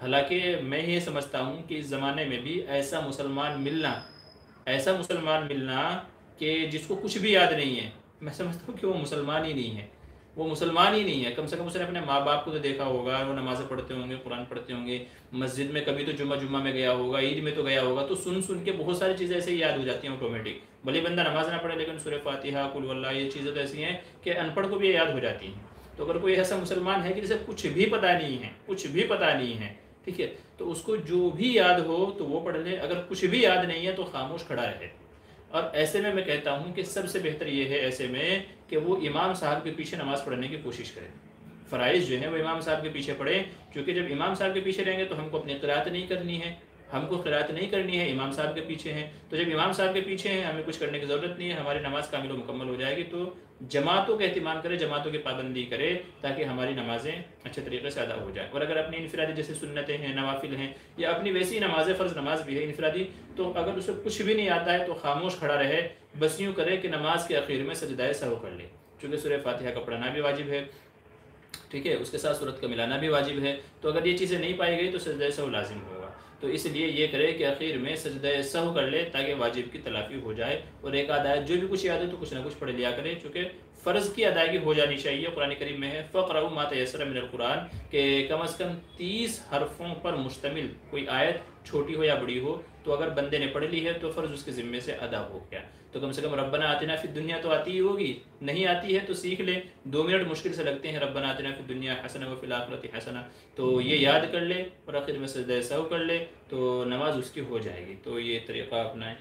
حالانکہ میں یہ سمجھتا ہوں کہ اس زمانے میں بھی ایسا مسلمان ملنا کہ جس کو کچھ بھی یاد نہیں ہے، میں سمجھتا ہوں کہ وہ مسلمان ہی نہیں ہے، وہ مسلمان ہی نہیں ہے۔ کم سے کم اس نے اپنے ماں باپ کو تو دیکھا ہوگا، وہ نمازیں پڑھتے ہوں گے، قرآن پڑھتے ہوں گے، مسجد میں کبھی تو جمعہ میں گیا ہوگا، عید میں تو گیا ہوگا، تو سن کے بہت ساری چیزیں ایسے ہی یاد ہو جاتی ہیں آٹومیٹک۔ بھلے بندہ نماز نہ پڑھے لیکن سورہ فاتحہ، قل هو اللہ، یہ چیزیں تو ایسی ہیں کہ ان پڑھ کو بھی یاد ہو جاتی ہیں۔ تو اگر کوئی ایسا مسلمان ہے کہ جسے کچھ بھی پتہ نہیں ہے، ٹھیک ہے، تو اس کو جو بھی یاد ہو تو وہ پڑھ لے، اگر کچھ بھی یاد نہیں ہے تو خاموش کھڑا رہے۔ اور ایسے میں کہتا ہوں کہ سب سے بہتر یہ ہے ایسے میں کہ وہ امام صاحب کے پیچھے نماز پڑھنے کی کوشش کرے، فرائض جو ہیں وہ امام صاحب کے پیچھے پڑھیں، کیونکہ جب امام صاحب کے پیچھے رہیں گے تو ہم کو اپنی قرات نہیں کرنی ہے، امام صاحب کے پیچھے ہیں، تو جب امام صاحب کے پیچھے ہیں ہمیں کچھ کرنے کی ضرورت نہیں ہے، ہماری نماز کامل و مکمل ہو جائے گی۔ تو جماعتوں کا اہتمام کرے، جماعتوں کی پابندی کرے، تاکہ ہماری نمازیں اچھے طریقے سے ادا ہو جائیں۔ اور اگر اپنی انفرادی جیسے سنتیں ہیں، نوافل ہیں، یا اپنی ویسی نمازیں، فرض نماز بھی ہے انفرادی، تو اگر اسے کچھ بھی نہیں آتا ہے تو خاموش کھڑا رہے، بس یوں کرے کہ نماز کے اخیر میں سجدہ سہو کر لے، چونکہ سورہ فاتحہ کا پڑھنا بھی واجب ہے، ٹھیک ہے، اس کے ساتھ سورت کا ملانا بھی واجب ہے۔ تو اگر یہ چیزیں نہیں پائی گئی تو سجدہ سہو لازم ہوگا، تو اس لیے یہ کرے کہ اخیر میں سجدہ سہو کر لے تاکہ واجب کی تلافی ہو جائے، اور ایک آیت جو بھی کچھ یاد ہے تو کچھ نہ کچھ پڑھ لیا کرے، چونکہ فرض کی ادائیگی ہو جانی چاہیے۔ قرآن کریم میں ہے فَقْرَؤْا مَا تَيَسَّرَ مِنَ الْقُرْآنِ کہ کم از کم 30 حرفوں پر مشتمل کوئی آیت چھوٹی ہو یا بڑی ہو، تو اگر بندے نے پڑھ لی ہے تو فرض اس کے ذمے سے ادا ہو گیا۔ تو کم سے کم ربنا آتنا فی الدنیا تو آتی ہی ہوگی، نہیں آتی ہے تو سیکھ لے، 2 منٹ مشکل سے لگتے ہیں، ربنا آتنا فی الدنیا حسنہ وفی الآخرۃ حسنہ، تو یہ یاد کر لے اور آخر میں سجدہ سہو کر لے تو نماز اس کی ہو جائے گی۔ تو یہ طریقہ اپنائیں۔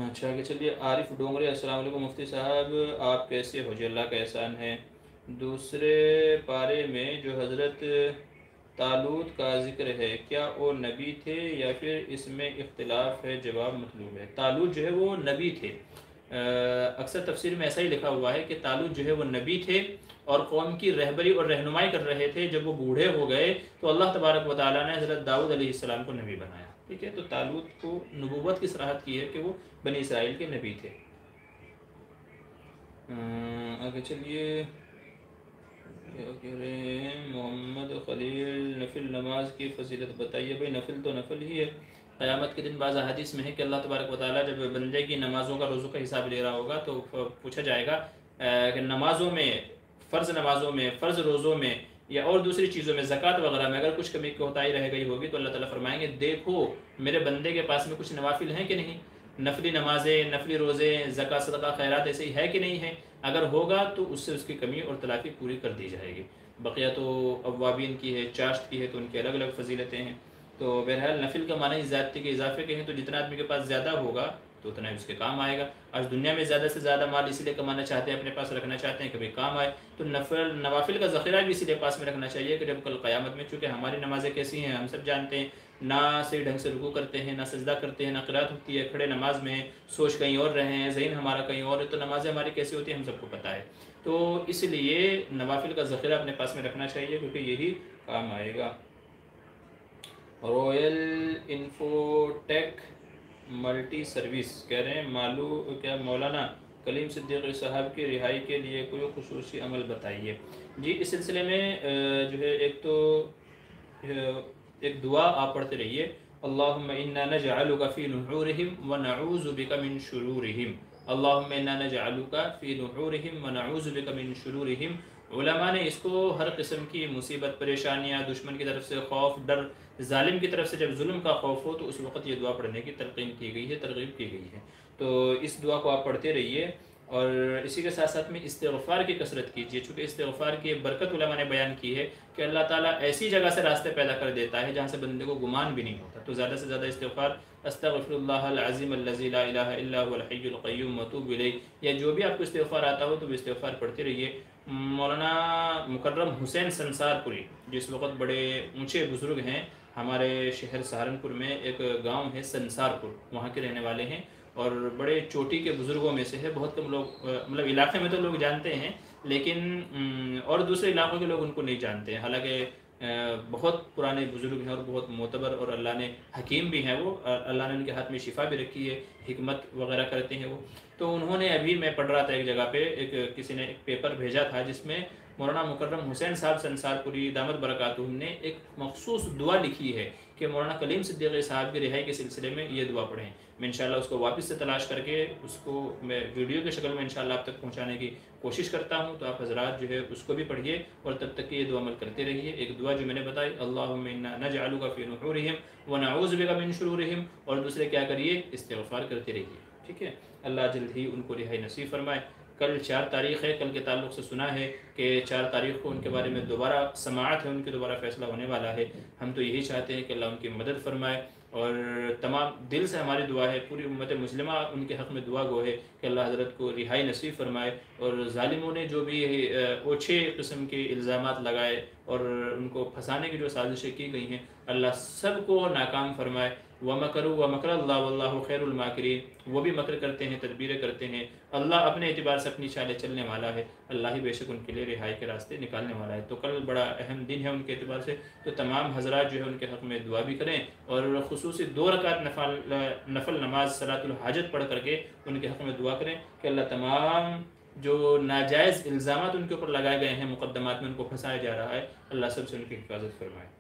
اچھا کہ چلیے، عارف ڈونگرے، السلام علیکم مفتی صاحب، آپ کیسے ہو؟ جی اللہ کا احسان ہے۔ دوسرے پارے میں جو حضرت طالوت کا ذکر ہے، کیا وہ نبی تھے یا پھر اس میں اختلاف ہے؟ جواب مطلوب ہے۔ طالوت جو ہے وہ نبی تھے، اکثر تفسیر میں ایسا ہی لکھا ہوا ہے کہ طالوت جو ہے وہ نبی تھے اور قوم کی رہبری اور رہنمائی کر رہے تھے۔ جب وہ بوڑھے ہو گئے تو اللہ تبارک و تعالیٰ نے حضرت داؤد علیہ السلام کو نبی بنایا، ٹھیک ہے؟ تو طالوت کو نبوت کی صراحت کی ہے کہ وہ بنی اسرائیل کے نبی تھے۔ آگے چلیے، کیا کہہ رہے ہیں؟ محمد خلیل، نفل نماز کی فضیلت بتائیے۔ بھائی نفل تو نفل ہی ہے، قیامت کے دن بعض احادیث میں ہے کہ اللہ تبارک و تعالیٰ جب بندے کی نمازوں کا روزوں کا حساب لے رہا ہوگا تو پوچھا جائے گا کہ نمازوں میں، نمازوں میں، فرض روزوں میں یا اور دوسری چیزوں میں، زکوٰۃ وغیرہ میں اگر کچھ کمی کوتاہی رہ گئی ہوگی تو اللہ تعالیٰ فرمائیں گے دیکھو میرے بندے کے پاس میں کچھ نوافل ہیں کہ نہیں، نفلی نمازیں، نفلی روزے، زکوٰۃ صدقہ خیرات ایسے ہی ہے کہ نہیں ہے، اگر ہوگا تو اس سے اس کی کمی اور تلافی پوری کر دی جائے گی۔ بقیہ تو اوابین کی ہے، چاشت کی ہے، تو ان کی الگ الگ فضیلتیں ہیں۔ تو بہرحال نفل کا معنی زیادتی کے اضافے کے ہیں، تو جتنا آدمی کے پاس زیادہ ہوگا تو اتنا ہی اس کے کام آئے گا۔ آج دنیا میں زیادہ سے زیادہ مال اسی لیے کمانا چاہتے ہیں، اپنے پاس رکھنا چاہتے ہیں کہ بھئی کام آئے، تو نوافل کا ذخیرہ بھی اسی لیے پاس میں رکھنا چاہیے کہ جب کل قیامت میں، چونکہ ہماری نمازیں کیسی ہیں ہم سب جانتے ہیں، نہ صحیح ڈھنگ سے رکوع کرتے ہیں، نہ سجدہ کرتے ہیں، نہ قرات ہوتی ہے، کھڑے نماز میں سوچ کہیں اور رہے ہیں، ذہن ہمارا کہیں اور ہے، تو نمازیں ہماری کیسی ہوتی ہیں ہم سب کو پتہ ہے۔ تو اس لیے نوافل کا ذخیرہ اپنے پاس میں رکھنا چاہیے کیونکہ یہی کام آئے گا۔ رویل انفوٹیک ملٹی سروس کہہ رہے ہیں کیا مولانا کلیم صدیقی صاحب کی رہائی کے لیے کوئی خصوصی عمل بتائیے۔ جی اس سلسلے میں جو ہے ایک دعا آپ پڑھتے رہیے، اللہم انا نجعلک فی نحورہم ونعوذ بک من شرورہم، اللہم انا نجعلک فی نحورہم ونعوذ بک من شرورہم۔ علماء نے اس کو ہر قسم کی مصیبت، پریشانیاں، دشمن کی طرف سے خوف، ڈر، ظالم کی طرف سے جب ظلم کا خوف ہو تو اس وقت یہ دعا پڑھنے کی تلقین کی گئی ہے، ترغیب کی گئی ہے۔ تو اس دعا کو آپ پڑھتے رہیے اور اسی کے ساتھ ساتھ میں استغفار کی کثرت کیجیے، چونکہ استغفار کی برکت علماء نے بیان کی ہے کہ اللہ تعالیٰ ایسی جگہ سے راستے پیدا کر دیتا ہے جہاں سے بندے کو گمان بھی نہیں ہوتا۔ تو زیادہ سے زیادہ استغفار، استغفر اللہ العظیم الذی لا الہ الا هو الحی القیوم واتوب الیہ، یا جو بھی آپ کو استغفار آتا ہو تو وہ استغفار پڑھتے رہیے۔ مولانا مکرم حسین سنسار پوری جو اس وقت بڑے اونچے بزرگ ہیں، ہمارے شہر سہارنپور میں ایک گاؤں ہے سنسار پور، وہاں کے رہنے والے ہیں اور بڑے چوٹی کے بزرگوں میں سے ہے۔ بہت کم لوگ مطلب علاقے میں تو لوگ جانتے ہیں لیکن اور دوسرے علاقوں کے لوگ ان کو نہیں جانتے ہیں، حالانکہ بہت پرانے بزرگ ہیں اور بہت معتبر، اور اللہ نے حکیم بھی ہیں، وہ اللہ نے ان کے ہاتھ میں شفا بھی رکھی ہے، حکمت وغیرہ کرتے ہیں وہ۔ تو انہوں نے ابھی میں پڑھ رہا تھا ایک جگہ پہ، کسی نے ایک پیپر بھیجا تھا جس میں مولانا مکرم حسین صاحب سنسار پوری دامت برکاتہم نے ایک مخصوص دعا لکھی ہے کہ مولانا کلیم صدیقی صاحب کی رہائی کے سلسلے میں یہ دعا پڑھیں۔ میں انشاءاللہ اس کو واپس سے تلاش کر کے اس کو میں ویڈیو کی شکل میں انشاءاللہ آپ تک پہنچانے کی کوشش کرتا ہوں، تو آپ حضرات جو ہے اس کو بھی پڑھیے اور تب تک کہ یہ دعا عمل کرتے رہیے۔ ایک دعا جو میں نے بتائی، اللہم انا نجعلک فی نحورہم ونعوذ بک من شرورہم، اور دوسرے کیا کریے؟ استغفار کرتے رہیے، ٹھیک ہے؟ اللہ جلد ہی ان کو رہائی نصیب فرمائے۔ کل 4 تاریخ ہے، کل کے تعلق سے سنا ہے کہ 4 تاریخ کو ان کے بارے میں دوبارہ سماعت ہے، ان کے دوبارہ فیصلہ ہونے والا ہے۔ ہم تو یہی چاہتے ہیں کہ اللہ ان کی مدد فرمائے، اور تمام دل سے ہماری دعا ہے، پوری امت مسلمہ ان کے حق میں دعا گو ہے کہ اللہ حضرت کو رہائی نصیب فرمائے، اور ظالموں نے جو بھی اوچھے قسم کے الزامات لگائے اور ان کو پھنسانے کی جو سازشیں کی گئی ہیں، اللہ سب کو ناکام فرمائے۔ وَمَكَرُوا وَمَكَرَ اللَّهُ وَاللَّهُ خَيْرُ الْمَاكِرِينَ، وہ بھی مکر کرتے ہیں، تدبیریں کرتے ہیں، اللہ اپنے اعتبار سے اپنی چالیں چلنے والا ہے، اللہ ہی بے شک ان کے لیے رہائی کے راستے نکالنے والا ہے۔ تو کل بڑا اہم دن ہے ان کے اعتبار سے، تو تمام حضرات جو ہے ان کے حق میں دعا بھی کریں، اور خصوصی 2 رکعت نفل نماز صلاۃ الحاجت پڑھ کر کے ان کے حق میں دعا کریں کہ اللہ تمام جو ناجائز الزامات ان کے اوپر لگائے گئے ہیں، مقدمات میں ان کو پھنسایا جا رہا ہے، اللہ سب سے ان کی حفاظت فرمائے۔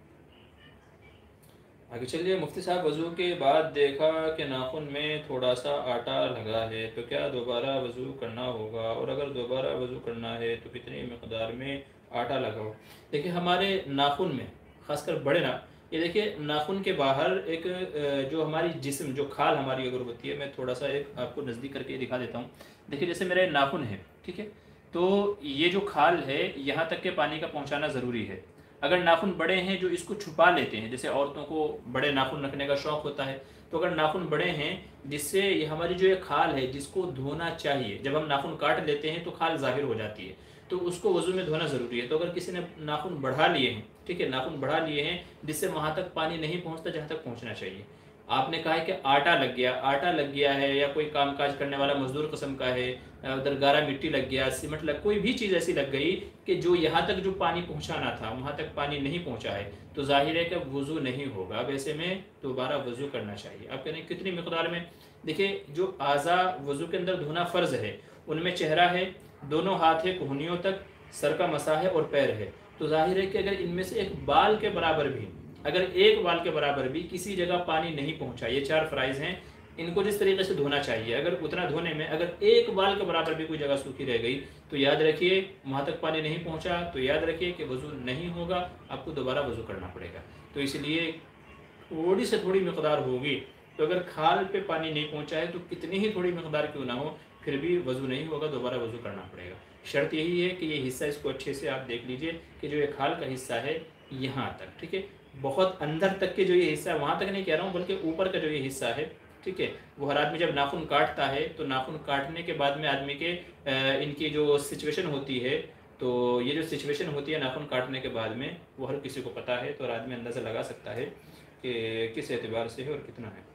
آگے چلیے، مفتی صاحب وضو کے بعد دیکھا کہ ناخن میں تھوڑا سا آٹا لگا ہے، تو کیا دوبارہ وضو کرنا ہوگا؟ اور اگر دوبارہ وضو کرنا ہے تو کتنی مقدار میں آٹا لگاؤ؟ دیکھیں ہمارے ناخن میں، خاص کر یہ دیکھیے ناخن کے باہر ایک جو ہماری جسم جو کھال ہماری اگر ہوتی ہے، میں تھوڑا سا ایک آپ کو نزدیک کر کے دکھا دیتا ہوں. دیکھیے جیسے میرا ناخن ہے، ٹھیک ہے، تو یہ جو کھال ہے یہاں تک کہ پانی کا پہنچانا ضروری ہے. اگر ناخن بڑے ہیں جو اس کو چھپا لیتے ہیں، جیسے عورتوں کو بڑے ناخن رکھنے کا شوق ہوتا ہے، تو اگر ناخن بڑے ہیں جس سے یہ ہماری جو یہ کھال ہے جس کو دھونا چاہیے، جب ہم ناخن کاٹ لیتے ہیں تو کھال ظاہر ہو جاتی ہے، تو اس کو وضو میں دھونا ضروری ہے. تو اگر کسی نے ناخن بڑھا لیے ہیں، ٹھیک ہے، ناخن بڑھا لیے ہیں جس سے وہاں تک پانی نہیں پہنچتا جہاں تک پہنچنا چاہیے. آپ نے کہا ہے کہ آٹا لگ گیا ہے، یا کوئی کام کاج کرنے والا مزدور قسم کا ہے، ادھر گارا مٹی لگ گیا، سیمنٹ کوئی بھی چیز ایسی لگ گئی کہ جو یہاں تک جو پانی پہنچانا تھا وہاں تک پانی نہیں پہنچا ہے، تو ظاہر ہے کہ وضو نہیں ہوگا. اب ایسے میں دوبارہ وضو کرنا چاہیے. آپ کہہ رہے ہیں کتنی مقدار میں؟ دیکھیں جو اعضاء وضو کے اندر دھونا فرض ہے ان میں چہرہ ہے، دونوں ہاتھ ہے کوہنیوں تک، سر کا مسا ہے اور پیر ہے. تو ظاہر ہے کہ اگر ان میں سے ایک بال کے برابر بھی، اگر ایک بال کے برابر بھی کسی جگہ پانی نہیں پہنچا، یہ 4 فرائض ہیں، ان کو جس طریقے سے دھونا چاہیے، اگر اتنا دھونے میں اگر ایک بال کے برابر بھی کوئی جگہ سوکھی رہ گئی تو یاد رکھیے وہاں تک پانی نہیں پہنچا، تو یاد رکھیے کہ وضو نہیں ہوگا، آپ کو دوبارہ وضو کرنا پڑے گا. تو اس لیے تھوڑی سے تھوڑی مقدار ہوگی، تو اگر کھال پہ پانی نہیں پہنچا ہے تو کتنی ہی تھوڑی مقدار کیوں نہ ہو پھر بھی وضو نہیں ہوگا، دوبارہ وضو کرنا پڑے گا. شرط یہی ہے کہ یہ حصہ اس کو اچھے سے آپ دیکھ لیجئے کہ جو یہ کھال کا حصہ ہے یہاں تک، ٹھیک ہے، بہت اندر تک کے جو یہ حصہ ہے وہاں تک نہیں کہہ رہا ہوں، بلکہ اوپر کا جو یہ حصہ ہے، ٹھیک ہے، وہ ہر آدمی جب ناخن کاٹتا ہے تو ناخن کاٹنے کے بعد میں آدمی کے ان کی جو سچویشن ہوتی ہے، تو یہ جو سچویشن ہوتی ہے ناخن کاٹنے کے بعد میں وہ ہر کسی کو پتہ ہے، تو ہر آدمی اندازہ لگا سکتا ہے کہ کس اعتبار سے ہے اور کتنا ہے.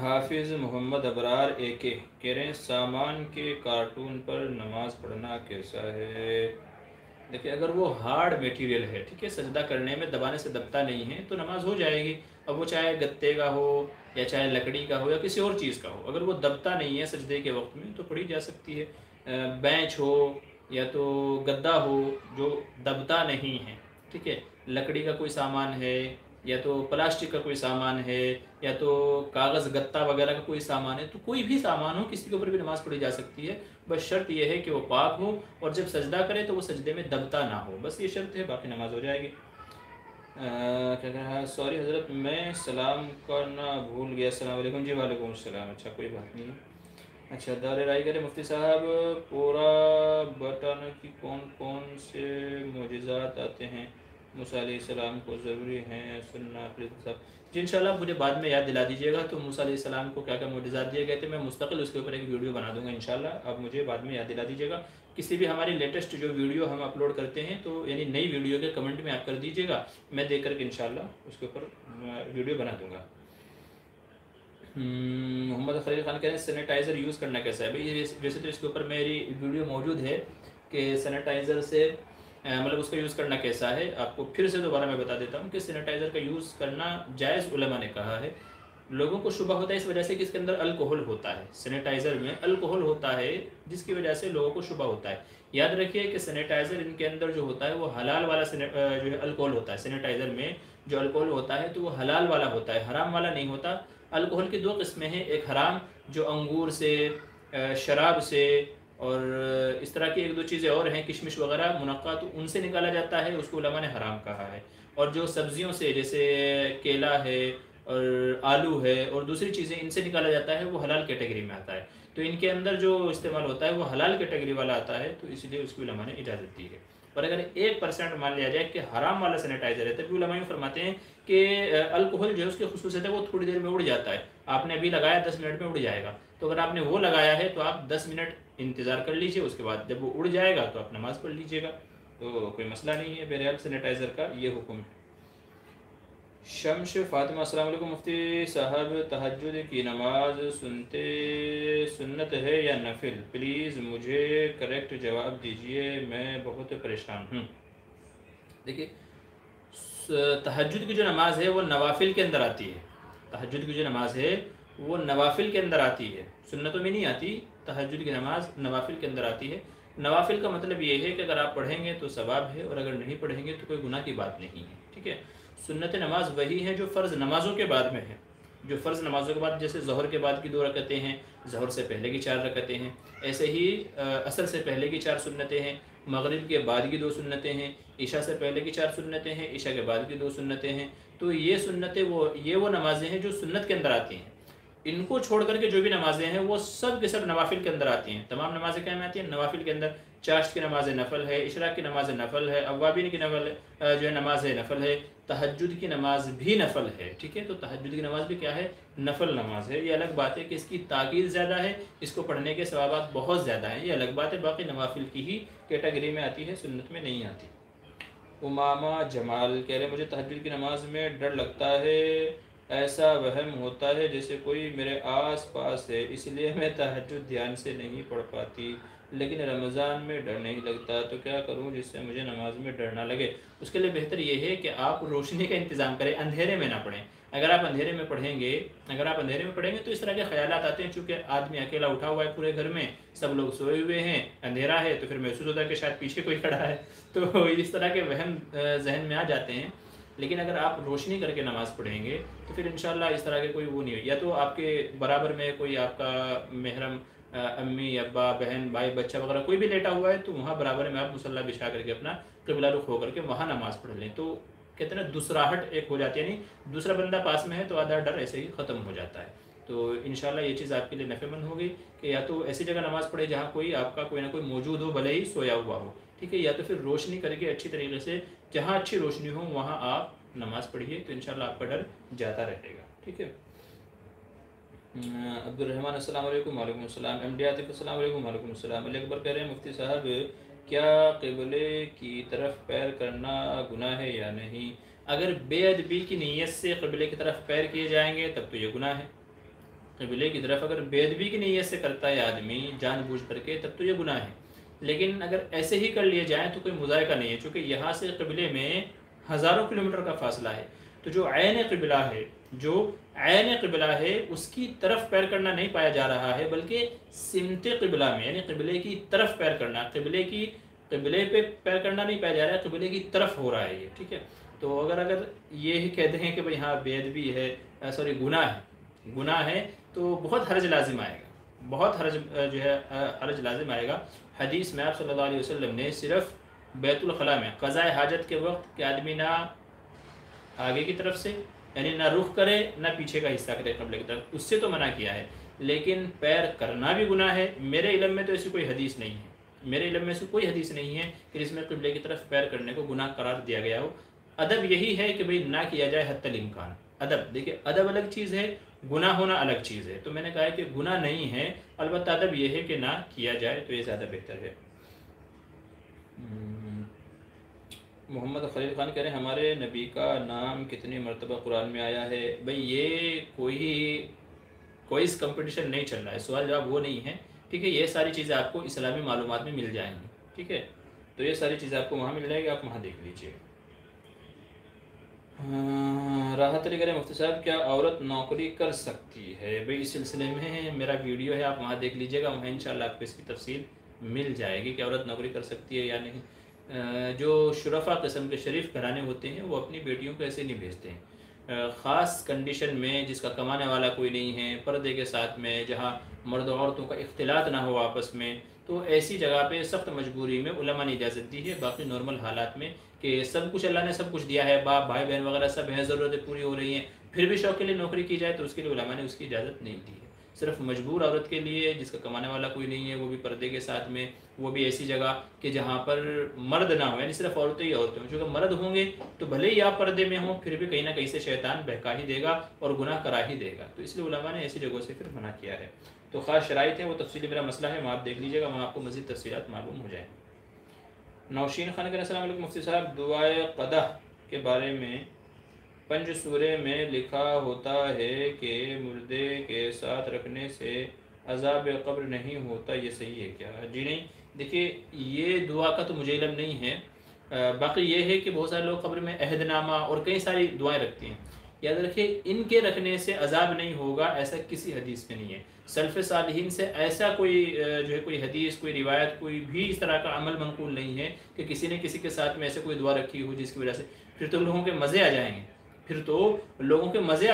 حافظ محمد ابرار کہہ رہے ہیں سامان کے کارٹون پر نماز پڑھنا کیسا ہے؟ دیکھیں اگر وہ ہارڈ میٹیریل ہے، ٹھیک ہے، سجدہ کرنے میں دبانے سے دبتا نہیں ہے تو نماز ہو جائے گی. اب وہ چاہے گتے کا ہو یا چاہے لکڑی کا ہو یا کسی اور چیز کا ہو، اگر وہ دبتا نہیں ہے سجدے کے وقت میں تو پڑھی جا سکتی ہے. بینچ ہو یا تو گدا ہو جو دبتا نہیں ہے، ٹھیک ہے، لکڑی کا کوئی سامان ہے یا تو پلاسٹک کا کوئی سامان ہے یا تو کاغذ گتا وغیرہ کا کوئی سامان ہے، تو کوئی بھی سامان ہو کسی کے اوپر بھی نماز پڑھی جا سکتی ہے. بس شرط یہ ہے کہ وہ پاک ہو اور جب سجدہ کرے تو وہ سجدے میں دبتا نہ ہو، بس یہ شرط ہے، باقی نماز ہو جائے گی. کیا کہہ رہا ہے؟ سوری حضرت میں سلام کرنا بھول گیا. السلام علیکم. جی وعلیکم السلام. اچھا کوئی بات نہیں. اچھا دار رائے کرے مفتی صاحب پورا بتانا کہ کون کون سے معجزات آتے ہیں موسیٰ علیہ السلام کو ضروری ہیں سننا پلیز صاحب. جی انشاءاللہ مجھے بعد میں یاد دلا دیجیے گا تو موسیٰ علیہ السلام کو کیا کیا معجزات دیے گئے تھے میں مستقل اس کے اوپر ایک ویڈیو بنا دوں گا انشاءاللہ. آپ مجھے بعد میں یاد دلا دیجیے گا. کسی بھی ہماری لیٹسٹ جو ویڈیو ہم اپلوڈ کرتے ہیں تو یعنی نئی ویڈیو کے کمنٹ میں آپ کر دیجیے گا، میں دیکھ کر کے انشاءاللہ اس کے اوپر ویڈیو بنا دوں گا. محمد خلیل خان کہہ رہے ہیں سینیٹائزر یوز کرنا کیسا ہے؟ بھائی ویسے تو اس کے اوپر میری ویڈیو موجود ہے کہ سینیٹائزر سے مطلب اس کا یوز کرنا کیسا ہے. آپ کو پھر سے دوبارہ میں بتا دیتا ہوں کہ سینیٹائزر کا یوز کرنا جائز علماء نے کہا ہے. لوگوں کو شبہ ہوتا ہے اس وجہ سے کہ اس کے اندر الکوہل ہوتا ہے، سینیٹائزر میں الکوہل ہوتا ہے جس کی وجہ سے لوگوں کو شبہ ہوتا ہے. یاد رکھیے کہ سینیٹائزر ان کے اندر جو ہوتا ہے وہ حلال والا جو ہے الکوہل ہوتا ہے. سینیٹائزر میں جو الکوہل ہوتا ہے تو وہ حلال والا ہوتا ہے، حرام والا نہیں ہوتا. الکوہل کی 2 قسمیں ہیں، ایک حرام جو انگور سے، شراب سے اور اس طرح کی 1-2 چیزیں اور ہیں، کشمش وغیرہ منقع، تو ان سے نکالا جاتا ہے، اس کو علماء نے حرام کہا ہے. اور جو سبزیوں سے جیسے کیلا ہے اور آلو ہے اور دوسری چیزیں ان سے نکالا جاتا ہے وہ حلال کیٹیگری میں آتا ہے. تو ان کے اندر جو استعمال ہوتا ہے وہ حلال کیٹیگری والا آتا ہے، تو اس لیے اس کو علماء نے اجازت دی ہے. اور اگر 1% مان لیا جائے کہ حرام والا سینیٹائزر ہے تب بھی علماء فرماتے ہیں کہ الکوہل جو ہے اس کی خصوصیت ہے وہ تھوڑی دیر میں اڑ جاتا ہے. آپ نے ابھی لگایا 10 منٹ میں اڑ جائے گا، تو اگر آپ نے وہ لگایا ہے تو آپ 10 منٹ انتظار کر لیجئے، اس کے بعد جب وہ اڑ جائے گا تو آپ نماز پڑھ لیجئے گا، تو کوئی مسئلہ نہیں ہے. بہرحال سینیٹائزر کا یہ حکم ہے. شمش فاطمہ السلام علیکم مفتی صاحب تہجد کی نماز سنت ہے یا نفل؟ پلیز مجھے کریکٹ جواب دیجیے، میں بہت پریشان ہوں. دیکھیے تہجد کی جو نماز ہے وہ نوافل کے اندر آتی ہے. تہجد کی جو نماز ہے وہ نوافل کے اندر آتی ہے، سنتوں میں نہیں آتی. تہجد کی نماز نوافل کے اندر آتی ہے. نوافل کا مطلب یہ ہے کہ اگر آپ پڑھیں گے تو ثواب ہے اور اگر نہیں پڑھیں گے تو کوئی گناہ کی بات نہیں ہے، ٹھیک ہے. سنت نماز وہی ہے جو فرض نمازوں کے بعد میں ہے، جو فرض نمازوں کے بعد، جیسے ظہر کے بعد کی 2 رکعتیں ہیں، ظہر سے پہلے کی 4 رکعتیں ہیں، ایسے ہی عصر سے پہلے کی 4 سنتیں ہیں، مغرب کے بعد کی 2 سنتیں ہیں، عشاء سے پہلے کی 4 سنتیں ہیں، عشاء کے بعد کی 2 سنتیں ہیں۔ تو یہ سنتیں وہ نمازیں ہیں جو سنت کے اندر آتی ہیں۔ ان کو چھوڑ کر کے جو بھی نمازیں ہیں وہ سب کے سب نوافل کے اندر آتی ہیں۔ تمام نمازیں کیا میں آتی ہیں؟ نوافل کے اندر۔ چاشت کی نماز نفل ہے، اشراق کی نماز نفل ہے، اوابین کی جو ہے نماز نفل ہے، تہجد کی نماز بھی نفل ہے، ٹھیک ہے؟ تو تہجد کی نماز بھی کیا ہے؟ نفل نماز ہے۔ یہ الگ بات ہے کہ اس کی تاکید زیادہ ہے، اس کو پڑھنے کے ثوابات بہت زیادہ ہیں، یہ الگ بات ہے۔ باقی نوافل کی ہی کیٹیگری میں آتی ہے، سنت میں نہیں آتی۔ امامہ جمال کہہ رہے مجھے تہجد کی نماز میں ڈر لگتا ہے، ایسا وہم ہوتا ہے جیسے کوئی میرے آس پاس ہے، اس لیے میں تہجد دھیان سے نہیں پڑھ پاتی، لیکن رمضان میں ڈر نہیں لگتا، تو کیا کروں جس سے مجھے نماز میں ڈر نہ لگے؟ اس کے لیے بہتر یہ ہے کہ آپ روشنی کا انتظام کریں، اندھیرے میں نہ پڑھیں۔ اگر آپ اندھیرے میں پڑھیں گے تو اس طرح کے خیالات آتے ہیں، چونکہ آدمی اکیلا اٹھا ہوا ہے پورے گھر میں، سب لوگ سوئے ہوئے ہیں، اندھیرا ہے، تو پھر محسوس ہوتا ہے کہ شاید پیچھے کوئی کھڑا ہے، تو اس طرح کے وہم ذہن میں آ جاتے ہیں۔ لیکن اگر آپ روشنی کر کے نماز پڑھیں گے تو پھر انشاءاللہ اس طرح کے کوئی وہ نہیں ہوئی، یا تو آپ کے برابر میں کوئی آپ کا محرم امی ابا بہن بھائی بچہ وغیرہ کوئی بھی لیٹا ہوا ہے، تو وہاں برابر میں آپ مصلی بچھا کر کے اپنا قبلہ رخ ہو کر کے وہاں نماز پڑھ لیں، تو کہتے ہیں نا دوسراہٹ ایک ہو جاتی ہے، یعنی دوسرا بندہ پاس میں ہے تو آدھا ڈر ایسے ہی ختم ہو جاتا ہے۔ تو انشاءاللہ یہ چیز آپ کے لیے نفع مند ہوگی کہ یا تو ایسی جگہ نماز پڑھے جہاں کوئی آپ کا کوئی نہ کوئی موجود ہو، بھلے ہی سویا ہوا ہو، ٹھیک ہے، یا تو پھر روشنی کر کے اچھی طریقے سے جہاں اچھی روشنی ہو وہاں آپ نماز پڑھیے، تو انشاءاللہ آپ کا ڈر جاتا رہے گا، ٹھیک ہے۔ عبد الرحمن السلام علیکم۔ وعلیکم السلام۔ ایم ڈی عاطف السلام علیکم۔ وعلیکم السلام۔ علی اکبر کہہ رہے ہیں مفتی صاحب کیا قبلے کی طرف پیر کرنا گناہ ہے یا نہیں؟ اگر بے ادبی کی نیت سے قبلے کی طرف پیر کیے جائیں گے تب تو یہ گناہ ہے۔ قبلے کی طرف اگر بے ادبی کی نیت سے کرتا ہے آدمی جان بوجھ کر کے تب تو یہ گناہ ہے، لیکن اگر ایسے ہی کر لیے جائیں تو کوئی مذائقہ نہیں ہے، چونکہ یہاں سے قبلے میں ہزاروں کلومیٹر کا فاصلہ ہے، تو جو عین قبلہ ہے اس کی طرف پیر کرنا نہیں پایا جا رہا ہے، بلکہ سمت قبلہ میں، یعنی قبلے کی طرف پیر کرنا، قبلے پہ پیر کرنا نہیں پایا جا رہا ہے، قبلے کی طرف ہو رہا ہے یہ، ٹھیک ہے۔ تو اگر یہ کہتے ہیں کہ بھئی ہاں بے ادبی ہے، گناہ ہے، تو بہت حرج لازم آئے گا، بہت حرج لازم آئے گا۔ حدیث میں آپ صلی اللہ علیہ وسلم نے صرف بیت الخلاء میں قضاء حاجت کے وقت کہ آدمی نہ آگے کی طرف سے، یعنی نہ رخ کرے نہ پیچھے کا حصہ کرے قبلے کی طرف، اس سے تو منع کیا ہے، لیکن پیر کرنا بھی گناہ ہے۔ میرے علم میں تو ایسی کوئی حدیث نہیں ہے، کہ جس میں قبلے کی طرف پیر کرنے کو گناہ قرار دیا گیا ہو۔ ادب یہی ہے کہ بھئی نہ کیا جائے حتی الامکان۔ ادب دیکھیں، ادب الگ چیز ہے، گناہ ہونا الگ چیز ہے، تو میں نے کہا ہے کہ گناہ نہیں ہے، البتہ ادب یہ ہے کہ نہ کیا جائے تو یہ زیادہ بہتر ہے۔ محمد خلیل خان کہہ رہے ہیں ہمارے نبی کا نام کتنی مرتبہ قرآن میں آیا ہے؟ بھئی یہ کوئی اس کمپٹیشن نہیں چل رہا ہے، سوال جواب وہ نہیں ہے، ٹھیک ہے۔ یہ ساری چیزیں آپ کو اسلامی معلومات میں مل جائیں گی، ٹھیک ہے، تو یہ ساری چیزیں آپ کو وہاں مل جائے گی، آپ وہاں دیکھ لیجئے۔ راحت علی کہہ رہے ہیں مفتی صاحب کیا عورت نوکری کر سکتی ہے؟ بھئی اس سلسلے میں میرا ویڈیو ہے، آپ وہاں دیکھ لیجئے گا، وہاں انشاءاللہ آپ کو اس کی تفصیل مل جائے گی کہ عورت نوکری کر سکتی ہے یا نہیں۔ جو شرفا قسم کے شریف گھرانے ہوتے ہیں وہ اپنی بیٹیوں کو ایسے نہیں بھیجتے ہیں، خاص کنڈیشن میں جس کا کمانے والا کوئی نہیں ہے، پردے کے ساتھ میں، جہاں مرد و عورتوں کا اختلاط نہ ہو آپس میں، تو ایسی جگہ پہ سخت مجبوری میں علماء نے اجازت دی ہے۔ باقی نارمل حالات میں کہ سب کچھ اللہ نے سب کچھ دیا ہے، باپ بھائی بہن وغیرہ سب ہیں، ضرورتیں پوری ہو رہی ہیں، پھر بھی شوق کے لیے نوکری کی جائے تو اس کے لیے علماء نے اس کی اجازت نہیں دی ہے۔ صرف مجبور عورت کے لیے جس کا کمانے والا کوئی نہیں ہے، وہ بھی پردے کے ساتھ میں، وہ بھی ایسی جگہ کہ جہاں پر مرد نہ ہو، یعنی صرف عورتیں ہی عورتیں ہوں، چونکہ مرد ہوں گے تو بھلے ہی آپ پردے میں ہوں پھر بھی کہیں نہ کہیں سے شیطان بہکا ہی دے گا اور گناہ کرا ہی دے گا، تو اس لیے علماء نے ایسی جگہوں سے پھر منع کیا ہے۔ تو خاص شرائط ہیں، وہ تفصیلی میرا مسئلہ ہے، وہاں آپ دیکھ لیجیے گا، وہاں آپ کو مزید تفصیلات معلوم ہو جائیں۔ نوشین خان کہہ السلام علیکم مفتی صاحب دعائے قدح کے بارے میں پنج سورے میں لکھا ہوتا ہے کہ مردے کے ساتھ رکھنے سے عذاب قبر نہیں ہوتا، یہ صحیح ہے کیا؟ جی نہیں، دیکھیے یہ دعا کا تو مجھے علم نہیں ہے، باقی یہ ہے کہ بہت سارے لوگ قبر میں عہد نامہ اور کئی ساری دعائیں رکھتی ہیں، یاد رکھیں ان کے رکھنے سے عذاب نہیں ہوگا ایسا کسی حدیث میں نہیں ہے۔ سلف صالحین سے ایسا کوئی حدیث، کوئی روایت، کوئی بھی اس طرح کا عمل منقول نہیں ہے کہ کسی نے کسی کے ساتھ میں ایسے کوئی دعا رکھی ہو جس کی وجہ سے پھر تو لوگوں کے مزے آ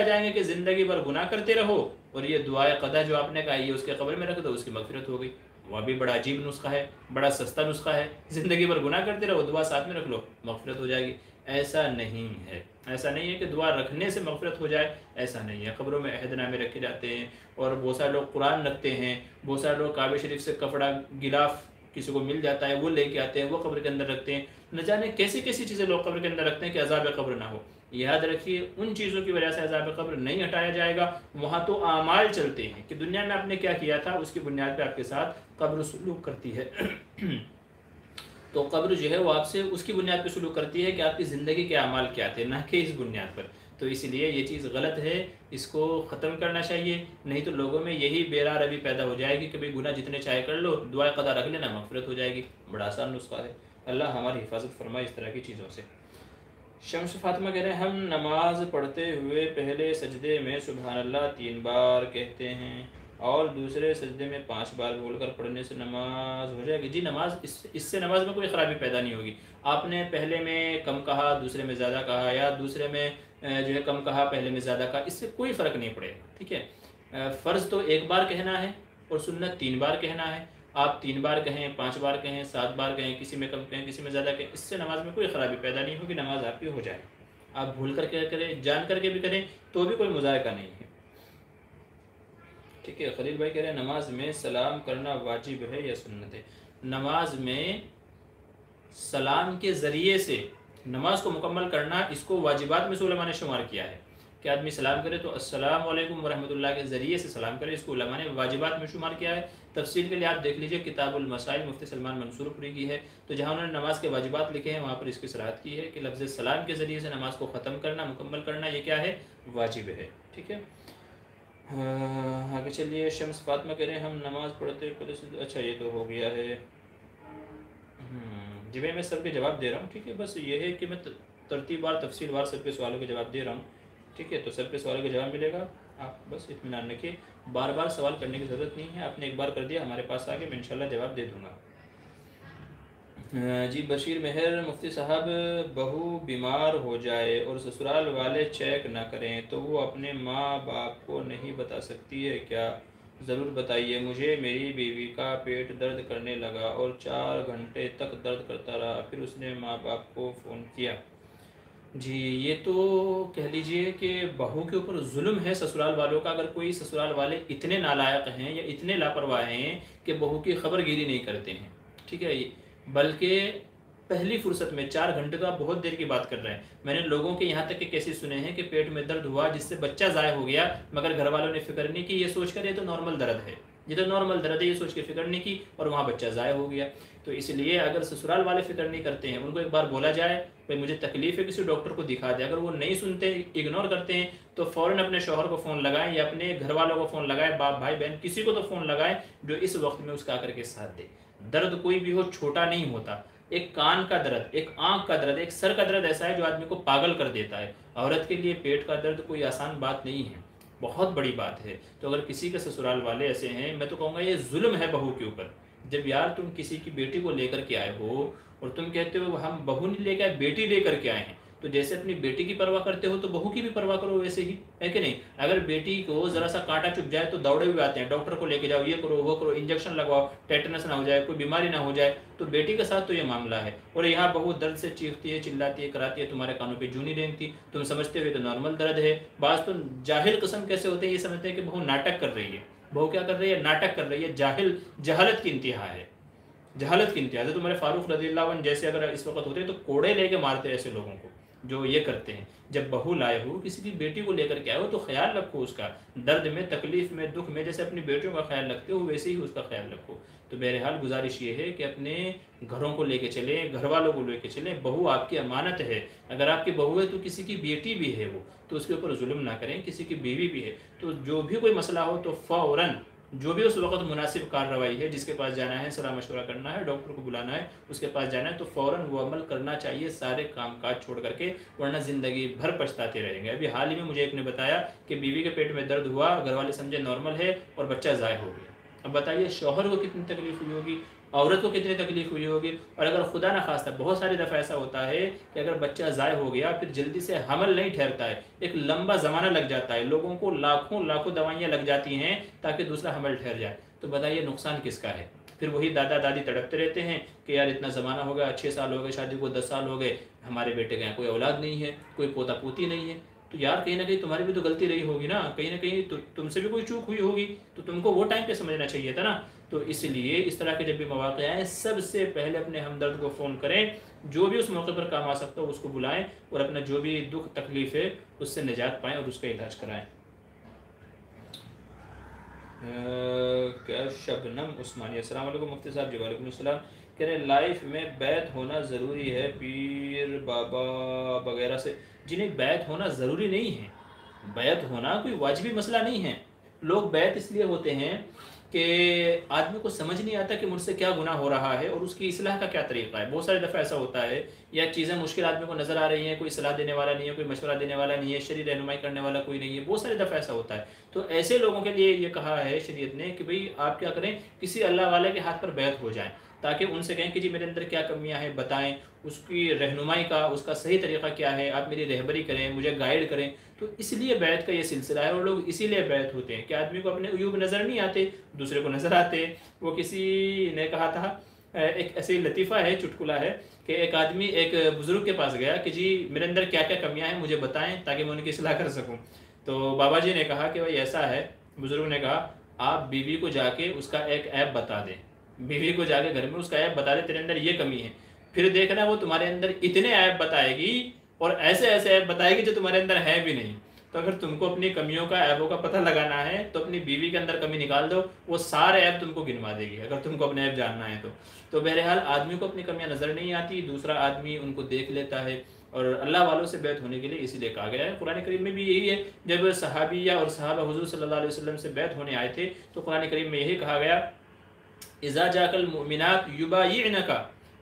جائیں گے، کہ زندگی بھر گناہ کرتے رہو اور یہ دعائے قدح جو آپ نے کہا یہ اس کے قبر میں رکھ دو، اس کی مغفرت ہو گئی، وہ بھی بڑا عجیب نسخہ ہے، بڑا سستا نسخہ ہے، زندگی بھر گناہ کرتے رہو، دعا ساتھ میں رکھ لو مغفرت ہو جائے گی۔ ایسا نہیں ہے، ایسا نہیں ہے کہ دعا رکھنے سے مغفرت ہو جائے، ایسا نہیں ہے۔ قبروں میں عہد نامے رکھے جاتے ہیں، اور بہت سارے لوگ قرآن رکھتے ہیں، بہت سارے لوگ کعبہ شریف سے کپڑا غلاف کسی کو مل جاتا ہے وہ لے کے آتے ہیں، وہ قبر کے اندر رکھتے ہیں۔ نہ جانے کیسی کیسی چیزیں لوگ قبر کے اندر رکھتے ہیں کہ عذاب قبر نہ ہو۔ یاد رکھیے ان چیزوں کی وجہ سے عذاب قبر نہیں ہٹایا جائے گا، وہاں تو اعمال چلتے ہیں کہ دنیا میں آپ نے کیا کیا تھا، اس کی بنیاد پہ آپ کے ساتھ قبر سلوک کرتی ہے۔ تو قبر جو ہے وہ آپ سے اس کی بنیاد پہ سلوک کرتی ہے کہ آپ کی زندگی کے اعمال کیا تھے، نہ کہ اس بنیاد پر۔ تو اس لیے یہ چیز غلط ہے، اس کو ختم کرنا چاہیے، نہیں تو لوگوں میں یہی بیرا روی پیدا ہو جائے گی کہ بھئی گناہ جتنے چاہے کر لو، دعائے قضا رکھ لینا، مغفرت ہو جائے گی۔ بڑا آسان نسخہ ہے، اللہ ہماری حفاظت فرمائے اس طرح کی چیزوں سے۔ شمس فاطمہ کہہ رہے ہیں ہم نماز پڑھتے ہوئے پہلے سجدے میں سبحان اللہ 3 بار کہتے ہیں اور دوسرے سجدے میں 5 بار بول کر پڑھنے سے نماز ہو جائے گی؟ جی نماز اس سے نماز میں کوئی خرابی پیدا نہیں ہوگی۔ آپ نے پہلے میں کم کہا، دوسرے میں زیادہ کہا، یا دوسرے میں جو ہے کم کہا، پہلے میں زیادہ کہا، اس سے کوئی فرق نہیں پڑے گا، ٹھیک ہے۔ فرض تو 1 بار کہنا ہے اور سنت 3 بار کہنا ہے۔ آپ 3 بار کہیں، 5 بار کہیں، 7 بار کہیں، کسی میں کم کہیں، کسی میں زیادہ کہیں، اس سے نماز میں کوئی خرابی پیدا نہیں ہوگی، نماز آپ کی ہو جائے۔ آپ بھول کر کے کریں، جان کر کے بھی کریں تو بھی کوئی مذائقہ نہیں ہے، ٹھیک ہے۔ خلیل بھائی کہہ رہے ہیں نماز میں سلام کرنا واجب ہے یا سنت ہے؟ نماز میں سلام کے ذریعے سے نماز کو مکمل کرنا، اس کو واجبات میں سے علماء نے شمار کیا ہے کہ آدمی سلام کرے تو السلام علیکم ورحمۃ اللہ کے ذریعے سے سلام کرے، اس کو علماء نے واجبات میں شمار کیا ہے۔ تفصیل کے لیے آپ دیکھ لیجئے کتاب المسائل مفتی سلمان منصور پوری کی ہے، تو جہاں انہوں نے نماز کے واجبات لکھے ہیں وہاں پر اس کی صراحت کی ہے کہ لفظ سلام کے ذریعے سے نماز کو ختم کرنا، مکمل کرنا، یہ کیا ہے؟ واجب ہے، ٹھیک ہے۔ آگے چلیے، شمس فاطمہ کہہ رہے ہیں ہم نماز پڑھتے اچھا یہ تو ہو گیا ہے۔ جی میں سب کے جواب دے رہا ہوں، ٹھیک ہے۔ بس یہ ہے کہ میں ترتیب وار تفصیل وار سب کے سوالوں کے جواب دے رہا ہوں، ٹھیک ہے۔ تو سب کے سوالوں کا جواب ملے گا، آپ بس اطمینان رکھیے، بار بار سوال کرنے کی ضرورت نہیں ہے، آپ نے ایک بار کر دیا ہمارے پاس آگے میں انشاءاللہ جواب دے دوں گا۔ جی بشیر مہر مفتی صاحب، بہو بیمار ہو جائے اور سسرال والے چیک نہ کریں تو وہ اپنے ماں باپ کو نہیں بتا سکتی ہے کیا؟ ضرور بتائیے، مجھے میری بیوی کا پیٹ درد کرنے لگا اور 4 گھنٹے تک درد کرتا رہا، پھر اس نے ماں باپ کو فون کیا۔ جی یہ تو کہہ لیجئے کہ بہو کے اوپر ظلم ہے سسرال والوں کا، اگر کوئی سسرال والے اتنے نالائق ہیں یا اتنے لاپرواہ ہیں کہ بہو کی خبر گیری نہیں کرتے ہیں، ٹھیک ہے۔ بلکہ پہلی فرصت میں 4 گھنٹے تو آپ بہت دیر کی بات کر رہے ہیں، میں نے لوگوں کے یہاں تک کہ کیسے سنے ہیں کہ پیٹ میں درد ہوا جس سے بچہ ضائع ہو گیا، مگر گھر والوں نے فکر نہیں کی، یہ سوچ کر یہ تو نارمل درد ہے، یہ تو نارمل درد ہے، یہ سوچ کے فکر نہیں کی اور وہاں بچہ ضائع ہو گیا۔ تو اس لیے اگر سسرال والے فکر نہیں کرتے ہیں، ان کو ایک بار بولا جائے بھائی مجھے تکلیف ہے، کسی ڈاکٹر کو دکھا دے، اگر وہ نہیں سنتے، اگنور کرتے ہیں، تو فوراً اپنے شوہر کو فون لگائیں یا اپنے گھر والوں کو فون لگائیں، باپ بھائی بہن کسی کو تو فون لگائیں جو اس وقت میں اس کا آ کر کے ساتھ دے۔ درد کوئی بھی ہو چھوٹا نہیں ہوتا، ایک کان کا درد، ایک آنکھ کا درد، ایک سر کا درد ایسا ہے جو آدمی کو پاگل کر دیتا ہے۔ عورت کے لیے پیٹ کا درد کوئی آسان بات نہیں ہے، بہت بڑی بات ہے۔ تو اگر کسی کے سسرال والے ایسے ہیں، میں تو کہوں گا یہ ظلم ہے بہو کے اوپر۔ جب یار تم کسی کی بیٹی کو لے کر کے آئے ہو اور تم کہتے ہو ہم بہو نہیں لے کے آئے، بیٹی لے کر کے آئے ہیں، تو جیسے اپنی بیٹی کی پرواہ کرتے ہو تو بہو کی بھی پرواہ کرو ویسے ہی، ہے کہ نہیں؟ اگر بیٹی کو ذرا سا کانٹا چپ جائے تو دوڑے ہوئے آتے ہیں، ڈاکٹر کو لے کے جاؤ، یہ کرو وہ کرو، انجیکشن لگواؤ، ٹیٹنس نہ ہو جائے، کوئی بیماری نہ ہو جائے۔ تو بیٹی کے ساتھ تو یہ معاملہ ہے، اور یہاں بہو درد سے چیختی ہے، چلاتی ہے، کراتی ہے، تمہارے کانوں پہ جوں نہیں رینگتی، تم سمجھتے ہوئے تو نارمل درد ہے۔ بعض تو جاہل قسم کیسے ہوتے ہیں، یہ سمجھتے ہیں کہ بہو ناٹک کر رہی ہے۔ بہو کیا کر رہی ہے؟ ناٹک کر رہی ہے، جہالت کی انتہا ہے، جہالت کی انتہا۔ حضرت عمر فاروق رضی اللہ عنہ جیسے اگر اس وقت ہوتے تو کوڑے لے کے مارتے ایسے لوگوں کو جو یہ کرتے ہیں۔ جب بہو لائے ہو، کسی کی بیٹی کو لے کر کے آئے ہو تو خیال رکھو اس کا، درد میں، تکلیف میں، دکھ میں، جیسے اپنی بیٹیوں کا خیال رکھتے ہو ویسے ہی اس کا خیال رکھو۔ تو بہرحال گزارش یہ ہے کہ اپنے گھروں کو لے کے چلیں، گھر والوں کو لے کے چلیں، بہو آپ کی امانت ہے۔ اگر آپ کی بہو ہے تو کسی کی بیٹی بھی ہے وہ، تو اس کے اوپر ظلم نہ کریں، کسی کی بیوی بھی ہے تو جو بھی کوئی مسئلہ ہو تو فوراً جو بھی اس وقت مناسب کارروائی ہے، جس کے پاس جانا ہے، صلاح مشورہ کرنا ہے، ڈاکٹر کو بلانا ہے، اس کے پاس جانا ہے، تو فوراً وہ عمل کرنا چاہیے سارے کام کاج چھوڑ کر کے، ورنہ زندگی بھر پچھتاتے رہیں گے۔ ابھی حال ہی میں مجھے ایک نے بتایا کہ بیوی کے پیٹ میں درد ہوا، گھر والے سمجھے نارمل ہے اور بچہ ضائع ہو گیا۔ اب بتائیے شوہر کو کتنی تکلیف ہوئی ہوگی، عورت کو کتنی تکلیف ہوئی ہوگی، اور اگر خدا نہ خواستہ بہت ساری دفعہ ایسا ہوتا ہے کہ اگر بچہ ضائع ہو گیا پھر جلدی سے حمل نہیں ٹھہرتا ہے، ایک لمبا زمانہ لگ جاتا ہے، لوگوں کو لاکھوں دوائیاں لگ جاتی ہیں تاکہ دوسرا حمل ٹھہر جائے۔ تو بتائیے نقصان کس کا ہے؟ پھر وہی دادا دادی تڑپتے رہتے ہیں کہ یار اتنا زمانہ ہو گیا، 6 سال ہو گئے شادی کو، 10 سال ہو گئے، ہمارے بیٹے کے یہاں کوئی اولاد نہیں ہے، کوئی پوتا پوتی نہیں ہے۔ تو یار کہیں نہ کہیں تمہاری بھی تو غلطی رہی ہوگی نا، کہیں نہ کہیں تم سے بھی کوئی چوک ہوئی ہوگی، تو تم کو وہ ٹائم پہ سمجھنا چاہیے تھا نا۔ تو اس لیے اس طرح کے جب بھی مواقع آئیں، سب سے پہلے اپنے ہمدرد کو فون کریں، جو بھی اس موقع پر کام آ سکتا ہو اس کو بلائیں، اور اپنا جو بھی دکھ تکلیف ہے اس سے نجات پائیں اور اس کا علاج کرائیں۔ کیا شبنم عثمانی، السلام علیکم مفتی صاحب جی۔ وعلیکم السلام۔ کہہ رہے لائف میں بیعت ہونا ضروری ہے پیر بابا وغیرہ سے؟ جی نہیں، بیعت ہونا ضروری نہیں ہے، بیعت ہونا کوئی واجبی مسئلہ نہیں ہے۔ لوگ بیعت اس لیے ہوتے ہیں کہ آدمی کو سمجھ نہیں آتا کہ مجھ سے کیا گناہ ہو رہا ہے اور اس کی اصلاح کا کیا طریقہ ہے۔ بہت سارے دفعہ ایسا ہوتا ہے، یا چیزیں مشکل آدمی کو نظر آ رہی ہیں، کوئی صلاح دینے والا نہیں ہے، کوئی مشورہ دینے والا نہیں ہے، شرعی رہنمائی کرنے والا کوئی نہیں ہے، بہت سارے دفعہ ایسا ہوتا ہے۔ تو ایسے لوگوں کے لیے یہ کہا ہے شریعت نے کہ بھئی آپ کیا کریں، کسی اللہ والے کے ہاتھ پر بیعت ہو جائیں، تاکہ ان سے کہیں کہ جی میرے اندر کیا کمیاں ہیں بتائیں، اس کی رہنمائی کا، اس کا صحیح طریقہ کیا ہے، آپ میری رہبری کریں، مجھے گائیڈ کریں۔ تو اس لیے بیعت کا یہ سلسلہ ہے، اور لوگ اسی لیے بیعت ہوتے ہیں کہ آدمی کو اپنے عیوب نظر نہیں آتے، دوسرے کو نظر آتے۔ وہ کسی نے کہا تھا، ایک ایسی لطیفہ ہے، چٹکلا ہے، کہ ایک آدمی ایک بزرگ کے پاس گیا کہ جی میرے اندر کیا کیا کمیاں ہیں مجھے بتائیں تاکہ میں ان کی اصلاح کر سکوں۔ تو بابا جی نے کہا کہ بھائی ایسا ہے، بزرگ نے کہا آپ بیوی کو جا کے اس کا ایک عیب بتا دیں، بیوی کو جا کے گھر میں اس کا عیب بتا دیں تیرے اندر یہ کمی ہے، پھر دیکھنا وہ تمہارے اندر اتنے عیب بتائے گی اور ایسے ایسے عیب بتائے گی جو تمہارے اندر ہے بھی نہیں۔ تو اگر تم کو اپنی کمیوں کا، عیبوں کا پتہ لگانا ہے تو اپنی بیوی کے اندر کمی نکال دو، وہ سارے عیب تم کو گنوا دے گی اگر تم کو اپنے عیب جاننا ہے تو۔ تو بہرحال آدمی کو اپنی کمیاں نظر نہیں آتی، دوسرا آدمی ان کو دیکھ لیتا ہے، اور اللہ والوں سے بیعت ہونے کے لیے اسی لیے کہا گیا ہے۔ قرآن کریم میں بھی یہی ہے، جب صحابیہ اور صحابہ حضور صلی اللہ علیہ وسلم سے بیعت ہونے آئے تھے تو قرآن کریم میں یہی کہا گیا، اذا جاءک المؤمنات یبایعنک،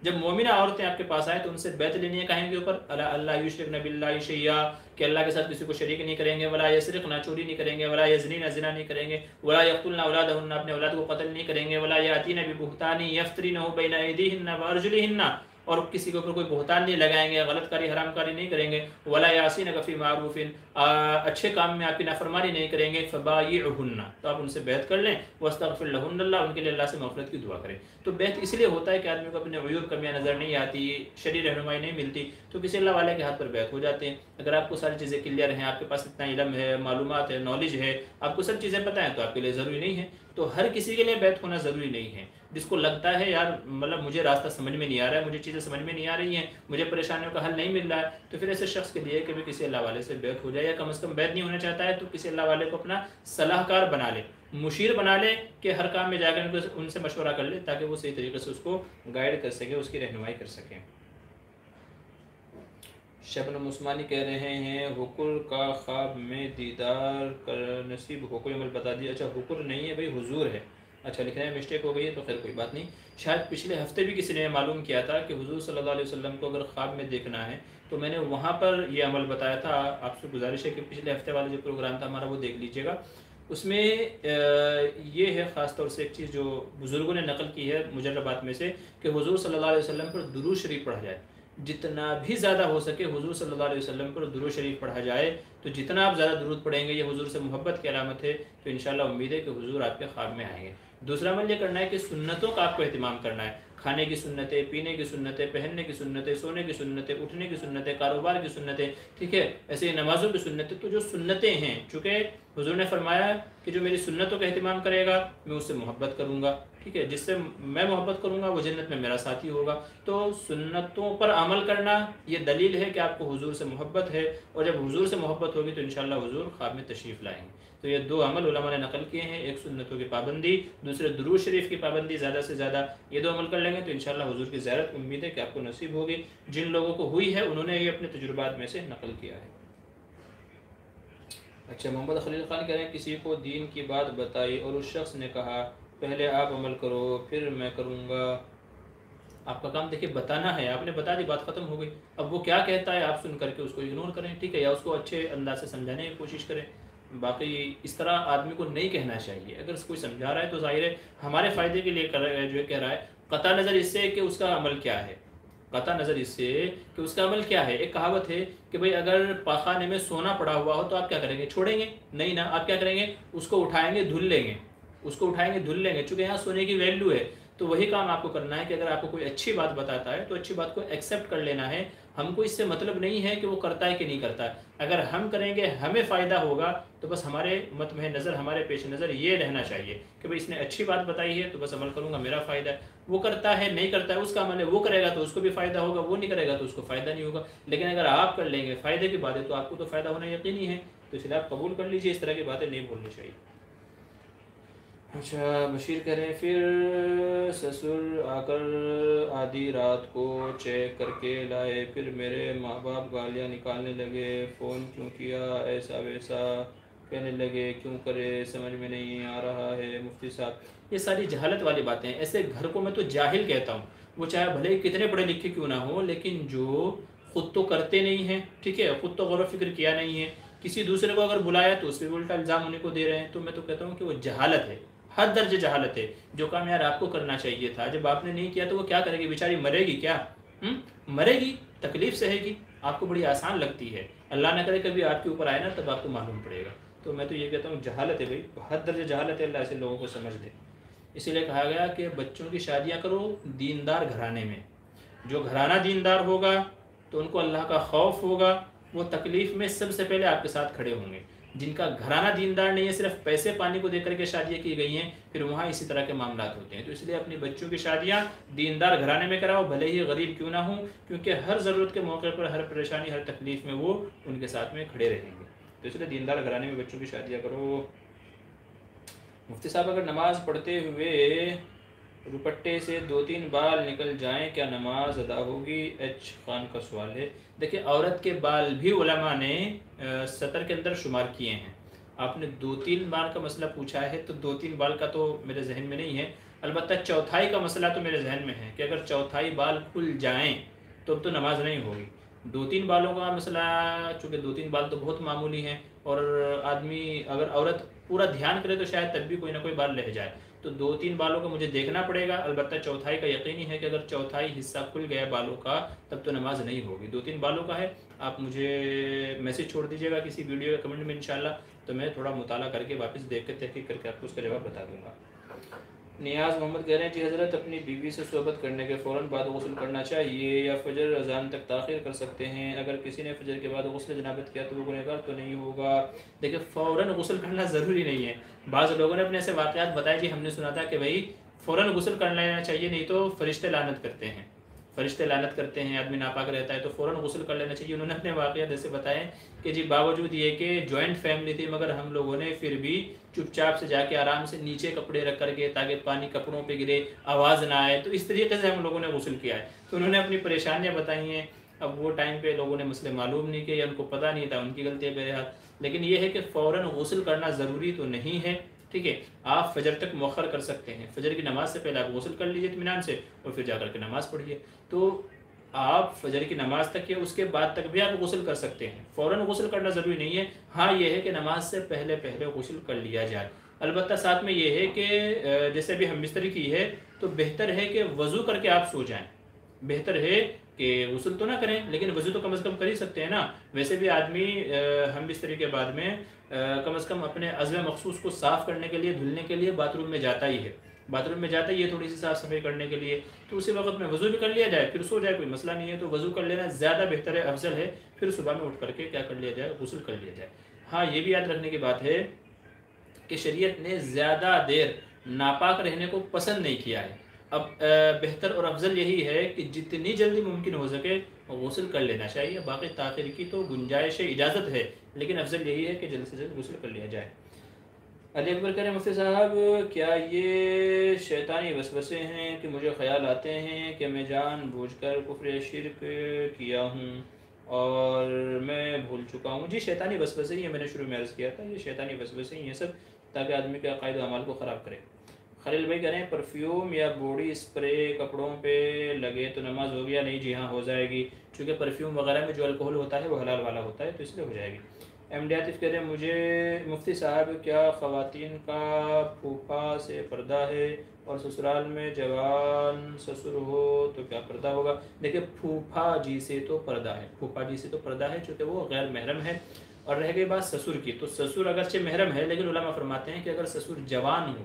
جب مومنہ عورتیں آپ کے پاس آئیں تو ان سے بیعت لینی ہے کہیں کے اوپر، اللہ یشرکن باللہ شیئا، کہ اللہ کے ساتھ کسی کو شریک نہیں کریں گے، ولا یسرقن، چوری نہیں کریں گے، ولا یزنین، زنا نہیں کریں گے، ولا یقتلن اولادہن، اپنے اولاد کو قتل نہیں کریں گے، ولا یاتین ببہتان یفترینہ بین ایدیہن وارجلہن، اور کسی کے اوپر کوئی بہتان نہیں لگائیں گے، غلط کاری حرام کاری نہیں کریں گے، ولا یعصینک فی معروف، اچھے کام میں آپ کی نافرمانی نہیں کریں گے، فبایعہن، تو آپ ان سے بیعت کر لیں، واستغفر لہن اللہ، ان کے لیے اللہ سے مغفرت کی دعا کریں۔ تو بیعت اس لیے ہوتا ہے کہ آدمی کو اپنے عیوب کمیاں نظر نہیں آتی، شرعی رہنمائی نہیں ملتی، تو کسی اللہ والے کے ہاتھ پر بیعت ہو جاتے ہیں۔ اگر آپ کو ساری چیزیں کلیئر ہیں، آپ کے پاس اتنا علم ہے، معلومات ہے، نالج ہے، آپ کو سب چیزیں پتہ ہیں، تو آپ کے لیے ضروری نہیں ہے۔ تو ہر کسی کے لیے بیعت ہونا ضروری نہیں ہے۔ جس کو لگتا ہے یار مطلب مجھے راستہ سمجھ میں نہیں آ رہا ہے، مجھے چیزیں سمجھ میں نہیں آ رہی ہیں، مجھے پریشانیوں کا حل نہیں مل رہا ہے، تو پھر ایسے شخص کے لیے کہ بھی کسی اللہ والے سے بیعت ہو جائے، یا کم از کم بیعت نہیں ہونا چاہتا ہے تو کسی اللہ والے کو اپنا صلاح کار بنا لے، مشیر بنا لے، کہ ہر کام میں جا کر ان سے مشورہ کر لے تاکہ وہ صحیح طریقے سے اس کو گائیڈ کر سکے، اس کی رہنمائی کر سکیں۔ شبنم عثمانی کہہ رہے ہیں حکر کا خواب میں دیدار کر نصیب ہو، کوئی عمل بتا دیجیے۔ اچھا حکر نہیں ہے بھائی، حضور ہے، اچھا لکھنے میں مسٹیک ہو گئی ہے تو خیر کوئی بات نہیں۔ شاید پچھلے ہفتے بھی کسی نے معلوم کیا تھا کہ حضور صلی اللہ علیہ وسلم کو اگر خواب میں دیکھنا ہے تو میں نے وہاں پر یہ عمل بتایا تھا۔ آپ سے گزارش ہے کہ پچھلے ہفتے والا جو پروگرام تھا ہمارا وہ دیکھ لیجیے گا۔ اس میں یہ ہے خاص طور سے ایک چیز جو بزرگوں نے نقل کی ہے مجربات میں سے، کہ حضور صلی اللہ علیہ وسلم پر درود شریف پڑھا جائے، جتنا بھی زیادہ ہو سکے حضور صلی اللہ علیہ وسلم پر درود شریف پڑھا جائے، تو جتنا آپ زیادہ درود پڑھیں گے یہ حضور سے محبت کی علامت ہے، تو انشاءاللہ امید ہے کہ حضور آپ کے خواب میں آئیں گے۔ دوسرا عمل یہ کرنا ہے کہ سنتوں کا آپ کو اہتمام کرنا ہے، کھانے کی سنتیں، پینے کی سنتیں، پہننے کی سنتیں، سونے کی سنتیں، اٹھنے کی سنتیں، کاروبار کی سنتیں، ٹھیک ہے، ایسے ہی نمازوں کی سنتیں۔ تو جو سنتیں ہیں، چونکہ حضور نے فرمایا کہ جو میری سنتوں کا اہتمام کرے گا میں اس سے محبت کروں گا، ٹھیک ہے، جس سے میں محبت کروں گا وہ جنت میں میرا ساتھی ہوگا۔ تو سنتوں پر عمل کرنا یہ دلیل ہے کہ آپ کو حضور سے محبت ہے، اور جب حضور سے محبت ہوگی تو انشاءاللہ حضور خواب میں تشریف لائیں گے۔ تو یہ دو عمل علماء نے نقل کیے ہیں، ایک سنتوں کی پابندی، دوسرے درود شریف کی پابندی زیادہ سے زیادہ، یہ دو عمل کر لیں گے تو انشاءاللہ حضور کی زیارت امید ہے کہ آپ کو نصیب ہوگی۔ جن لوگوں کو ہوئی ہے انہوں نے یہ اپنے تجربات میں سے نقل کیا ہے۔ اچھا محمد خلیل خان کہہ رہے ہیں کسی کو دین کی بات بتائی اور اس شخص نے کہا پہلے آپ عمل کرو پھر میں کروں گا۔ آپ کا کام دیکھیں بتانا ہے، آپ نے بتا دی، بات ختم ہو گئی۔ اب وہ کیا کہتا ہے آپ سن کر کے اس کو اگنور کریں، ٹھیک ہے، یا اس کو اچھے انداز سے سمجھانے کی کوشش کریں۔ باقی اس طرح آدمی کو نہیں کہنا چاہیے، اگر کوئی سمجھا رہا ہے تو ظاہر ہے ہمارے فائدے کے لیے جو کہہ رہا ہے، قطع نظر اس سے کہ اس کا عمل کیا ہے، قطع نظر اس سے کہ اس کا عمل کیا ہے۔ ایک کہاوت ہے کہ بھئی اگر پاخانے میں سونا پڑا ہوا ہو تو آپ کیا کریں گے، چھوڑیں گے؟ نہیں نا، آپ کیا کریں گے، اس کو اٹھائیں گے، دھل لیں گے، اس کو اٹھائیں گے، دھل لیں گے، چونکہ یہاں سونے کی ویلیو ہے۔ تو وہی کام آپ کو کرنا ہے کہ اگر آپ کو کوئی اچھی بات بتاتا ہے تو اچھی بات کو ایکسیپٹ کر لینا ہے. ہم کو اس سے مطلب نہیں ہے کہ وہ کرتا ہے کہ نہیں کرتا ہے. اگر ہم کریں گے ہمیں فائدہ ہوگا تو بس ہمارے متمع نظر, ہمارے پیش نظر یہ رہنا چاہیے کہ بھئی اس نے اچھی بات بتائی ہے تو بس عمل کروں گا, میرا فائدہ ہے. وہ کرتا ہے نہیں کرتا ہے اس کا عمل ہے, وہ کرے گا تو اس کو بھی فائدہ ہوگا, وہ نہیں کرے گا تو اس کو فائدہ نہیں ہوگا. لیکن اگر آپ کر لیں گے فائدے کی بات ہے تو آپ کو تو فائدہ ہونا یقینی ہے. تو اس لیے آپ قبول کر لیجیے, اس طرح کی باتیں نہیں بولنی چاہیے. اچھا بشیر کہہ رہے ہیں پھر سسر آ کر آدھی رات کو چیک کر کے لائے, پھر میرے ماں باپ گالیاں نکالنے لگے, فون کیوں کیا, ایسا ویسا کہنے لگے, کیوں کرے سمجھ میں نہیں آ رہا ہے مفتی صاحب. یہ ساری جہالت والی باتیں ہیں. ایسے گھر کو میں تو جاہل کہتا ہوں, وہ چاہے بھلے کتنے پڑھے لکھے کیوں نہ ہو, لیکن جو خود تو کرتے نہیں ہیں, ٹھیک ہے, خود تو غور و فکر کیا نہیں ہے, کسی دوسرے کو اگر بلایا تو اس پہ بھی الٹا الزام انہیں کو دے رہے ہیں. تو میں تو کہتا ہوں کہ وہ جہالت ہے, حد درجہ جہالت ہے. جو کام یار آپ کو کرنا چاہیے تھا, جب آپ نے نہیں کیا تو وہ کیا کرے گی بیچاری, مرے گی کیا, مرے گی, تکلیف سہے گی. آپ کو بڑی آسان لگتی ہے, اللہ نہ کرے کبھی آپ کے اوپر آئے نا تب آپ کو معلوم پڑے گا. تو میں تو یہ کہتا ہوں جہالت ہے بھائی, حد درجہ جہالت ہے, اللہ ایسے لوگوں کو سمجھ دے. اسی لیے کہا گیا کہ بچوں کی شادیاں کرو دیندار گھرانے میں. جو گھرانہ دیندار ہوگا تو ان کو اللہ کا خوف ہوگا, وہ تکلیف میں سب سے پہلے آپ کے ساتھ کھڑے ہوں گے. جن کا گھرانہ دیندار نہیں ہے, صرف پیسے پانی کو دے کر کے شادیاں کی گئی ہیں, پھر وہاں اسی طرح کے معاملات ہوتے ہیں. تو اس لیے اپنی بچوں کی شادیاں دیندار گھرانے میں کراؤ, بھلے ہی غریب کیوں نہ ہوں, کیونکہ ہر ضرورت کے موقع پر, ہر پریشانی, ہر تکلیف میں وہ ان کے ساتھ میں کھڑے رہیں گے. تو اس لیے دیندار گھرانے میں بچوں کی شادیاں کرو. مفتی صاحب اگر نماز پڑھتے ہوئے دوپٹے سے 2-3 بال نکل جائیں کیا نماز ادا ہوگی؟ ایچ خان کا سوال ہے. دیکھیں عورت کے بال بھی علماء نے سطر کے اندر شمار کیے ہیں. آپ نے 2-3 بال کا مسئلہ پوچھا ہے تو 2-3 بال کا تو میرے ذہن میں نہیں ہے, البتہ چوتھائی کا مسئلہ تو میرے ذہن میں ہے کہ اگر چوتھائی بال کھل جائیں تو اب تو نماز نہیں ہوگی. 2-3 بالوں کا مسئلہ, چونکہ 2-3 بال تو بہت معمولی ہیں, اور آدمی اگر عورت پورا دھیان کرے تو شاید تب بھی کوئی نہ کوئی بال رہ جائے. تو 2-3 بالوں کا مجھے دیکھنا پڑے گا. البتہ چوتھائی کا یقینی ہے کہ اگر چوتھائی حصہ کھل گیا بالوں کا تب تو نماز نہیں ہوگی. 2-3 بالوں کا ہے, آپ مجھے میسج چھوڑ دیجیے گا کسی ویڈیو کے کمنٹ میں انشاءاللہ, تو میں تھوڑا مطالعہ کر کے واپس دیکھ کے تحقیق کر کے آپ کو اس کا جواب بتا دوں گا. نیاز محمد کہہ رہے ہیں جی حضرت, اپنی بیوی سے صحبت کرنے کے فوراً بعد غسل کرنا چاہیے یا فجر اذان تک تاخیر کر سکتے ہیں؟ اگر کسی نے فجر کے بعد غسل جنابت کیا تو وہ گنہگار تو نہیں ہوگا؟ دیکھیں فوراً غسل کرنا ضروری نہیں ہے. بعض لوگوں نے اپنے ایسے واقعات بتائے جی, ہم نے سنا تھا کہ بھائی فوراً غسل کر لینا چاہیے نہیں تو فرشتے لعنت کرتے ہیں, فرشتے لعنت کرتے ہیں, آدمی ناپاک رہتا ہے, تو فوراً غسل کر لینا چاہیے. انہوں نے اپنے واقعات ایسے بتائے کہ جی باوجود یہ کہ جوائنٹ فیملی تھی مگر ہم لوگوں نے پھر بھی چپ چاپ سے جا کے آرام سے نیچے کپڑے رکھ کر کے تاکہ پانی کپڑوں پہ گرے, آواز نہ آئے, تو اس طریقے سے ہم لوگوں نے غسل کیا ہے. تو انہوں نے اپنی پریشانیاں بتائی ہیں. اب وہ ٹائم پہ لوگوں نے مسئلے معلوم نہیں کیے یا ان کو پتہ نہیں تھا, ان کی غلطی ہے بہرحال. لیکن یہ ہے کہ فوراً غسل کرنا ضروری تو نہیں ہے, ٹھیک ہے. آپ فجر تک مؤخر کر سکتے ہیں, فجر کی نماز سے پہلے آپ غسل کر لیجیے اطمینان سے, اور پھر جا کر کے نماز پڑھیے. تو آپ فجر کی نماز تک یا اس کے بعد تک بھی آپ غسل کر سکتے ہیں, فوراً غسل کرنا ضروری نہیں ہے. ہاں یہ ہے کہ نماز سے پہلے غسل کر لیا جائے. البتہ ساتھ میں یہ ہے کہ جیسے بھی ہم بستری کی ہے تو بہتر ہے کہ وضو کر کے آپ سو جائیں. بہتر ہے کہ غسل تو نہ کریں لیکن وضو تو کم از کم کر ہی سکتے ہیں نا. ویسے بھی آدمی ہم بستری کے بعد میں کم از کم اپنے عضو مخصوص کو صاف کرنے کے لیے, دھلنے کے لیے باتھ روم میں جاتا ہی ہے. باتھ روم میں جاتا ہی ہے تھوڑی سی صاف صفائی کرنے کے لیے, تو اسی وقت میں وضو بھی کر لیا جائے پھر سو جائے, کوئی مسئلہ نہیں ہے. تو وضو کر لینا زیادہ بہتر ہے, افضل ہے. پھر صبح میں اٹھ کر کے کیا کر لیا جائے, غسل کر لیا جائے. ہاں یہ بھی یاد رکھنے کی بات ہے کہ شریعت نے زیادہ دیر ناپاک رہنے کو پسند نہیں کیا ہے. اب بہتر اور افضل یہی ہے کہ جتنی جلدی ممکن ہو سکے غسل کر لینا چاہیے. باقی تاخیر کی تو گنجائش اجازت ہے, لیکن افضل یہی ہے کہ جلد سے جلد غسل کر لیا جائے. علی اکبر کہہ رہے ہیں مفتی صاحب کیا یہ شیطانی وسوسے ہیں کہ مجھے خیال آتے ہیں کہ میں جان بوجھ کر کفر شرک کیا ہوں اور میں بھول چکا ہوں؟ جی شیطانی وسوسے ہی ہیں, میں نے شروع میں عرض کیا تھا, یہ شیطانی وسوسے ہی ہیں سب, تاکہ آدمی کے عقائد و اعمال کو خراب کرے. خلیل بھائی کہہ رہے ہیں پرفیوم یا باڈی اسپرے کپڑوں پہ لگے تو نماز ہو گیا؟ نہیں جی ہاں ہو جائے گی, چونکہ پرفیوم وغیرہ میں جو الکوہل ہوتا ہے وہ حلال والا ہوتا ہے, تو اس لیے ہو جائے گی. ایم ڈی عاطف کہہ رہے ہیں مجھے مفتی صاحب کیا خواتین کا پھوپھا سے پردہ ہے اور سسرال میں جوان سسر ہو تو کیا پردہ ہوگا؟ دیکھیں پھوپھا جی سے تو پردہ ہے, پھوپھا جی سے تو پردہ ہے چونکہ وہ غیر محرم ہے. اور رہ گئی بات سسر کی, تو سسر اگرچہ محرم ہے لیکن علماء فرماتے ہیں کہ اگر سسر جوان ہو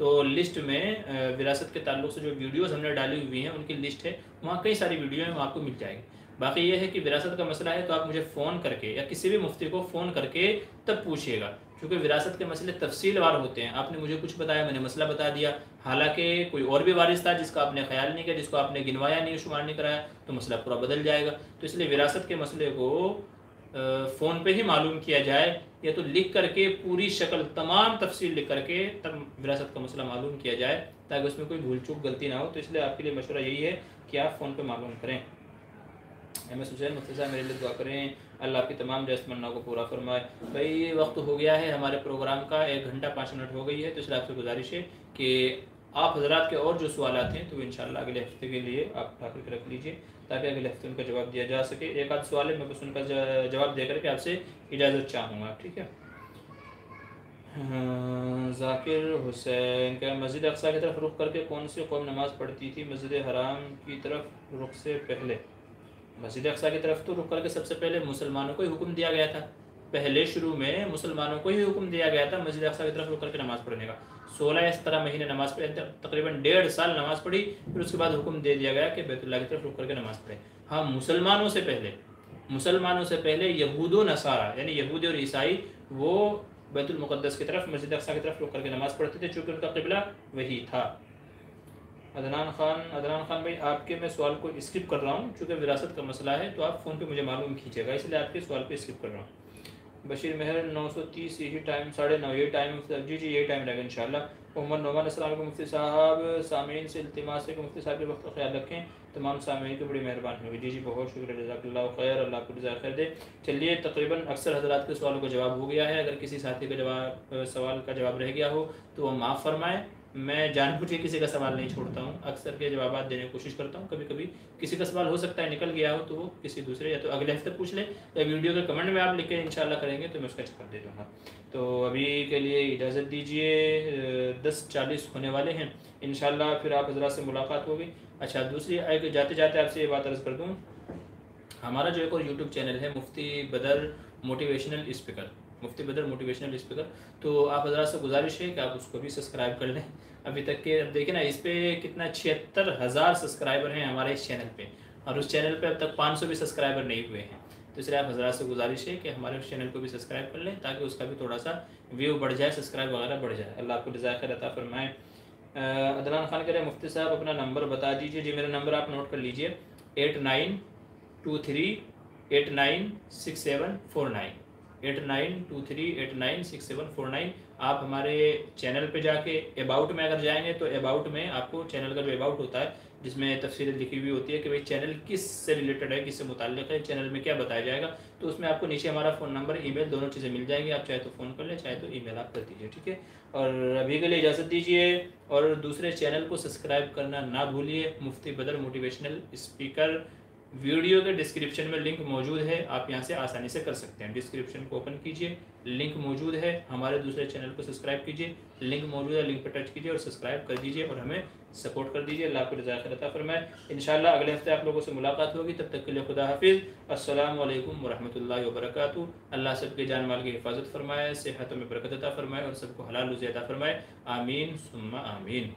تو لسٹ میں وراثت کے تعلق سے جو ویڈیوز ہم نے ڈالی ہوئی ہیں ان کی لسٹ ہے، وہاں کئی ساری ویڈیو ہیں، وہ آپ کو مل جائے گی۔ باقی یہ ہے کہ وراثت کا مسئلہ ہے تو آپ مجھے فون کر کے یا کسی بھی مفتی کو فون کر کے تب پوچھیے گا، کیونکہ وراثت کے مسئلے تفصیل وار ہوتے ہیں۔ آپ نے مجھے کچھ بتایا، میں نے مسئلہ بتا دیا، حالانکہ کوئی اور بھی وارث تھا جس کا آپ نے خیال نہیں کیا، جس کو آپ نے گنوایا نہیں، شمار نہیں کرایا، تو مسئلہ پورا بدل جائے گا۔ تو اس لیے وراثت کے مسئلے کو فون پہ ہی معلوم کیا جائے، یا تو لکھ کر کے پوری شکل تمام تفصیل لکھ کر کے تب وراثت کا مسئلہ معلوم کیا جائے، تاکہ اس میں کوئی بھول چوک غلطی نہ ہو۔ تو اس لیے آپ کے لیے مشورہ یہی ہے کہ آپ فون پہ معلوم کریں۔ ایم ایس حسین مفتی صاحب میرے لیے دعا کریں، اللہ آپ کی تمام جائز تمناؤں کو پورا فرمائے۔ بھائی وقت ہو گیا ہے ہمارے پروگرام کا، 1 گھنٹہ 5 منٹ ہو گئی ہے، تو اس لیے آپ سے گزارش ہے کہ آپ حضرات کے اور جو سوالات ہیں تو انشاءاللہ اگلے ہفتے کے لیے آپ لا کر رکھ لیجئے، تاکہ اگلے ہفتے ان کا جواب دیا جا سکے۔ ایک آدھ سوال ہے، میں بس ان کا جواب دے کر کے آپ سے اجازت چاہوں گا، ٹھیک ہے؟ ذاکر حسین کہ مسجد اقصیٰ کی طرف رخ کر کے کون سی قوم نماز پڑھتی تھی مسجد حرام کی طرف رخ سے پہلے؟ مسجد اقصیٰ کی طرف تو رخ کر کے سب سے پہلے مسلمانوں کو ہی حکم دیا گیا تھا، پہلے شروع میں مسلمانوں کو ہی حکم دیا گیا تھا مسجد اقصیٰ کی طرف رخ کر کے نماز پڑھنے کا۔ 16 مہینے نماز پڑھی، تقریباً 1.5 سال نماز پڑھی، پھر اس کے بعد حکم دے دیا گیا کہ بیت اللہ کی طرف رخ کر کے نماز پڑھے۔ ہاں مسلمانوں سے پہلے یہود و نصارہ یعنی یہودی اور عیسائی وہ بیت المقدس کی طرف مسجد اقصیٰ کی طرف رخ کر کے نماز پڑھتے تھے، چونکہ ان کا قبلہ وہی تھا۔ عدنان خان بھائی آپ کے میں سوال کو اسکپ کر رہا ہوں، چونکہ وراثت کا مسئلہ ہے تو آپ فون پہ مجھے معلوم کیجیے گا، اس لیے آپ کے سوال پہ اسکپ کر رہا ہوں۔ بشیر مہر 930 یہی ٹائم 9:30 یہ ٹائم، جی یہی ٹائم رہے گا انشاءاللہ۔ محمد نعمان السلام علیکم مفتی صاحب، سامعین سے التماس ہے کہ مفتی صاحب کے وقت کا خیال رکھیں، تمام سامعین کی بڑی مہربانی ہوگی۔ جی بہت شکریہ، جزاک اللہ خیر، اللہ آپ کو جزائے خیر دے۔ چلیے تقریباً اکثر حضرات کے سوالوں کا جواب ہو گیا ہے، اگر کسی ساتھی کا سوال کا جواب رہ گیا ہو تو وہ معاف فرمائیں، میں جان بوجھ کے کسی کا سوال نہیں چھوڑتا ہوں، اکثر کے جوابات دینے کی کوشش کرتا ہوں۔ کبھی کبھی کسی کا سوال ہو سکتا ہے نکل گیا ہو تو وہ کسی دوسرے یا تو اگلے ہفتے پوچھ لیں، یا ویڈیو کے کمنٹ میں آپ لکھ کے انشاءاللہ کریں گے تو میں اس کا جواب دے دوں گا۔ تو ابھی کے لیے اجازت دیجیے، 10:40 ہونے والے ہیں، انشاءاللہ پھر آپ حضرات سے ملاقات ہوگی۔ اچھا دوسری جاتے جاتے آپ سے یہ بات عرض کر دوں، ہمارا جو ایک اور یوٹیوب چینل ہے مفتی بدر موٹیویشنل اسپیکر، مفتی بدر موٹیویشنل اسپیکر، تو آپ حضرات سے گزارش ہے کہ آپ اس کو بھی سبسکرائب کر لیں۔ ابھی تک کے اب دیکھیں نا اس پہ کتنا 76,000 سبسکرائبر ہیں ہمارے اس چینل پہ، اور اس چینل پہ اب تک 500 بھی سبسکرائبر نہیں ہوئے ہیں، تو اس لیے آپ حضرات سے گزارش ہے کہ ہمارے اس چینل کو بھی سبسکرائب کر لیں، تاکہ اس کا بھی تھوڑا سا ویو بڑھ جائے، سبسکرائب وغیرہ بڑھ جائے۔ اللہ آپ کو جزائے خیر عطا فرمائے۔ عدنان خان کہہ رہے ہیں مفتی صاحب اپنا نمبر بتا دیجیے۔ جی میرا نمبر آپ نوٹ کر لیجیے، 8923896749، 8923896749۔ آپ ہمارے چینل پہ جا کے اباؤٹ میں اگر جائیں گے تو اباؤٹ میں آپ کو چینل کا جو اباؤٹ ہوتا ہے جس میں تفصیلیں لکھی ہوئی ہوتی ہے کہ بھائی چینل کس سے ریلیٹڈ ہے، کس سے متعلق ہے، چینل میں کیا بتایا جائے گا، تو اس میں آپ کو نیچے ہمارا فون نمبر، ای میل دونوں چیزیں مل جائیں گی، آپ چاہے تو فون کر لیں، چاہے تو ای میل آپ کر دیجیے، ٹھیک ہے؟ اور ابھی کے لیے اجازت دیجیے، اور دوسرے چینل کو سبسکرائب کرنا نہ بھولیے، مفتی بدر موٹیویشنل اسپیکر۔ ویڈیو کے ڈسکرپشن میں لنک موجود ہے، آپ یہاں سے آسانی سے کر سکتے ہیں، ڈسکرپشن کو اوپن کیجئے، لنک موجود ہے، ہمارے دوسرے چینل کو سبسکرائب کیجئے، لنک موجود ہے، لنک پہ ٹچ کیجئے اور سبسکرائب کر دیجئے اور ہمیں سپورٹ کر دیجئے۔ اللہ آپ کو جزائے خیر عطا فرمائے۔ انشاءاللہ اگلے ہفتے آپ لوگوں سے ملاقات ہوگی، تب تک کے لیے خدا حافظ، السلام علیکم ورحمۃ اللہ وبرکاتہ۔ اللہ سب کے جان مال کی حفاظت فرمائے، صحتوں میں برکت عطا فرمائے اور سب کو حلال رزق عطا فرمائے، آمین ثم آمین۔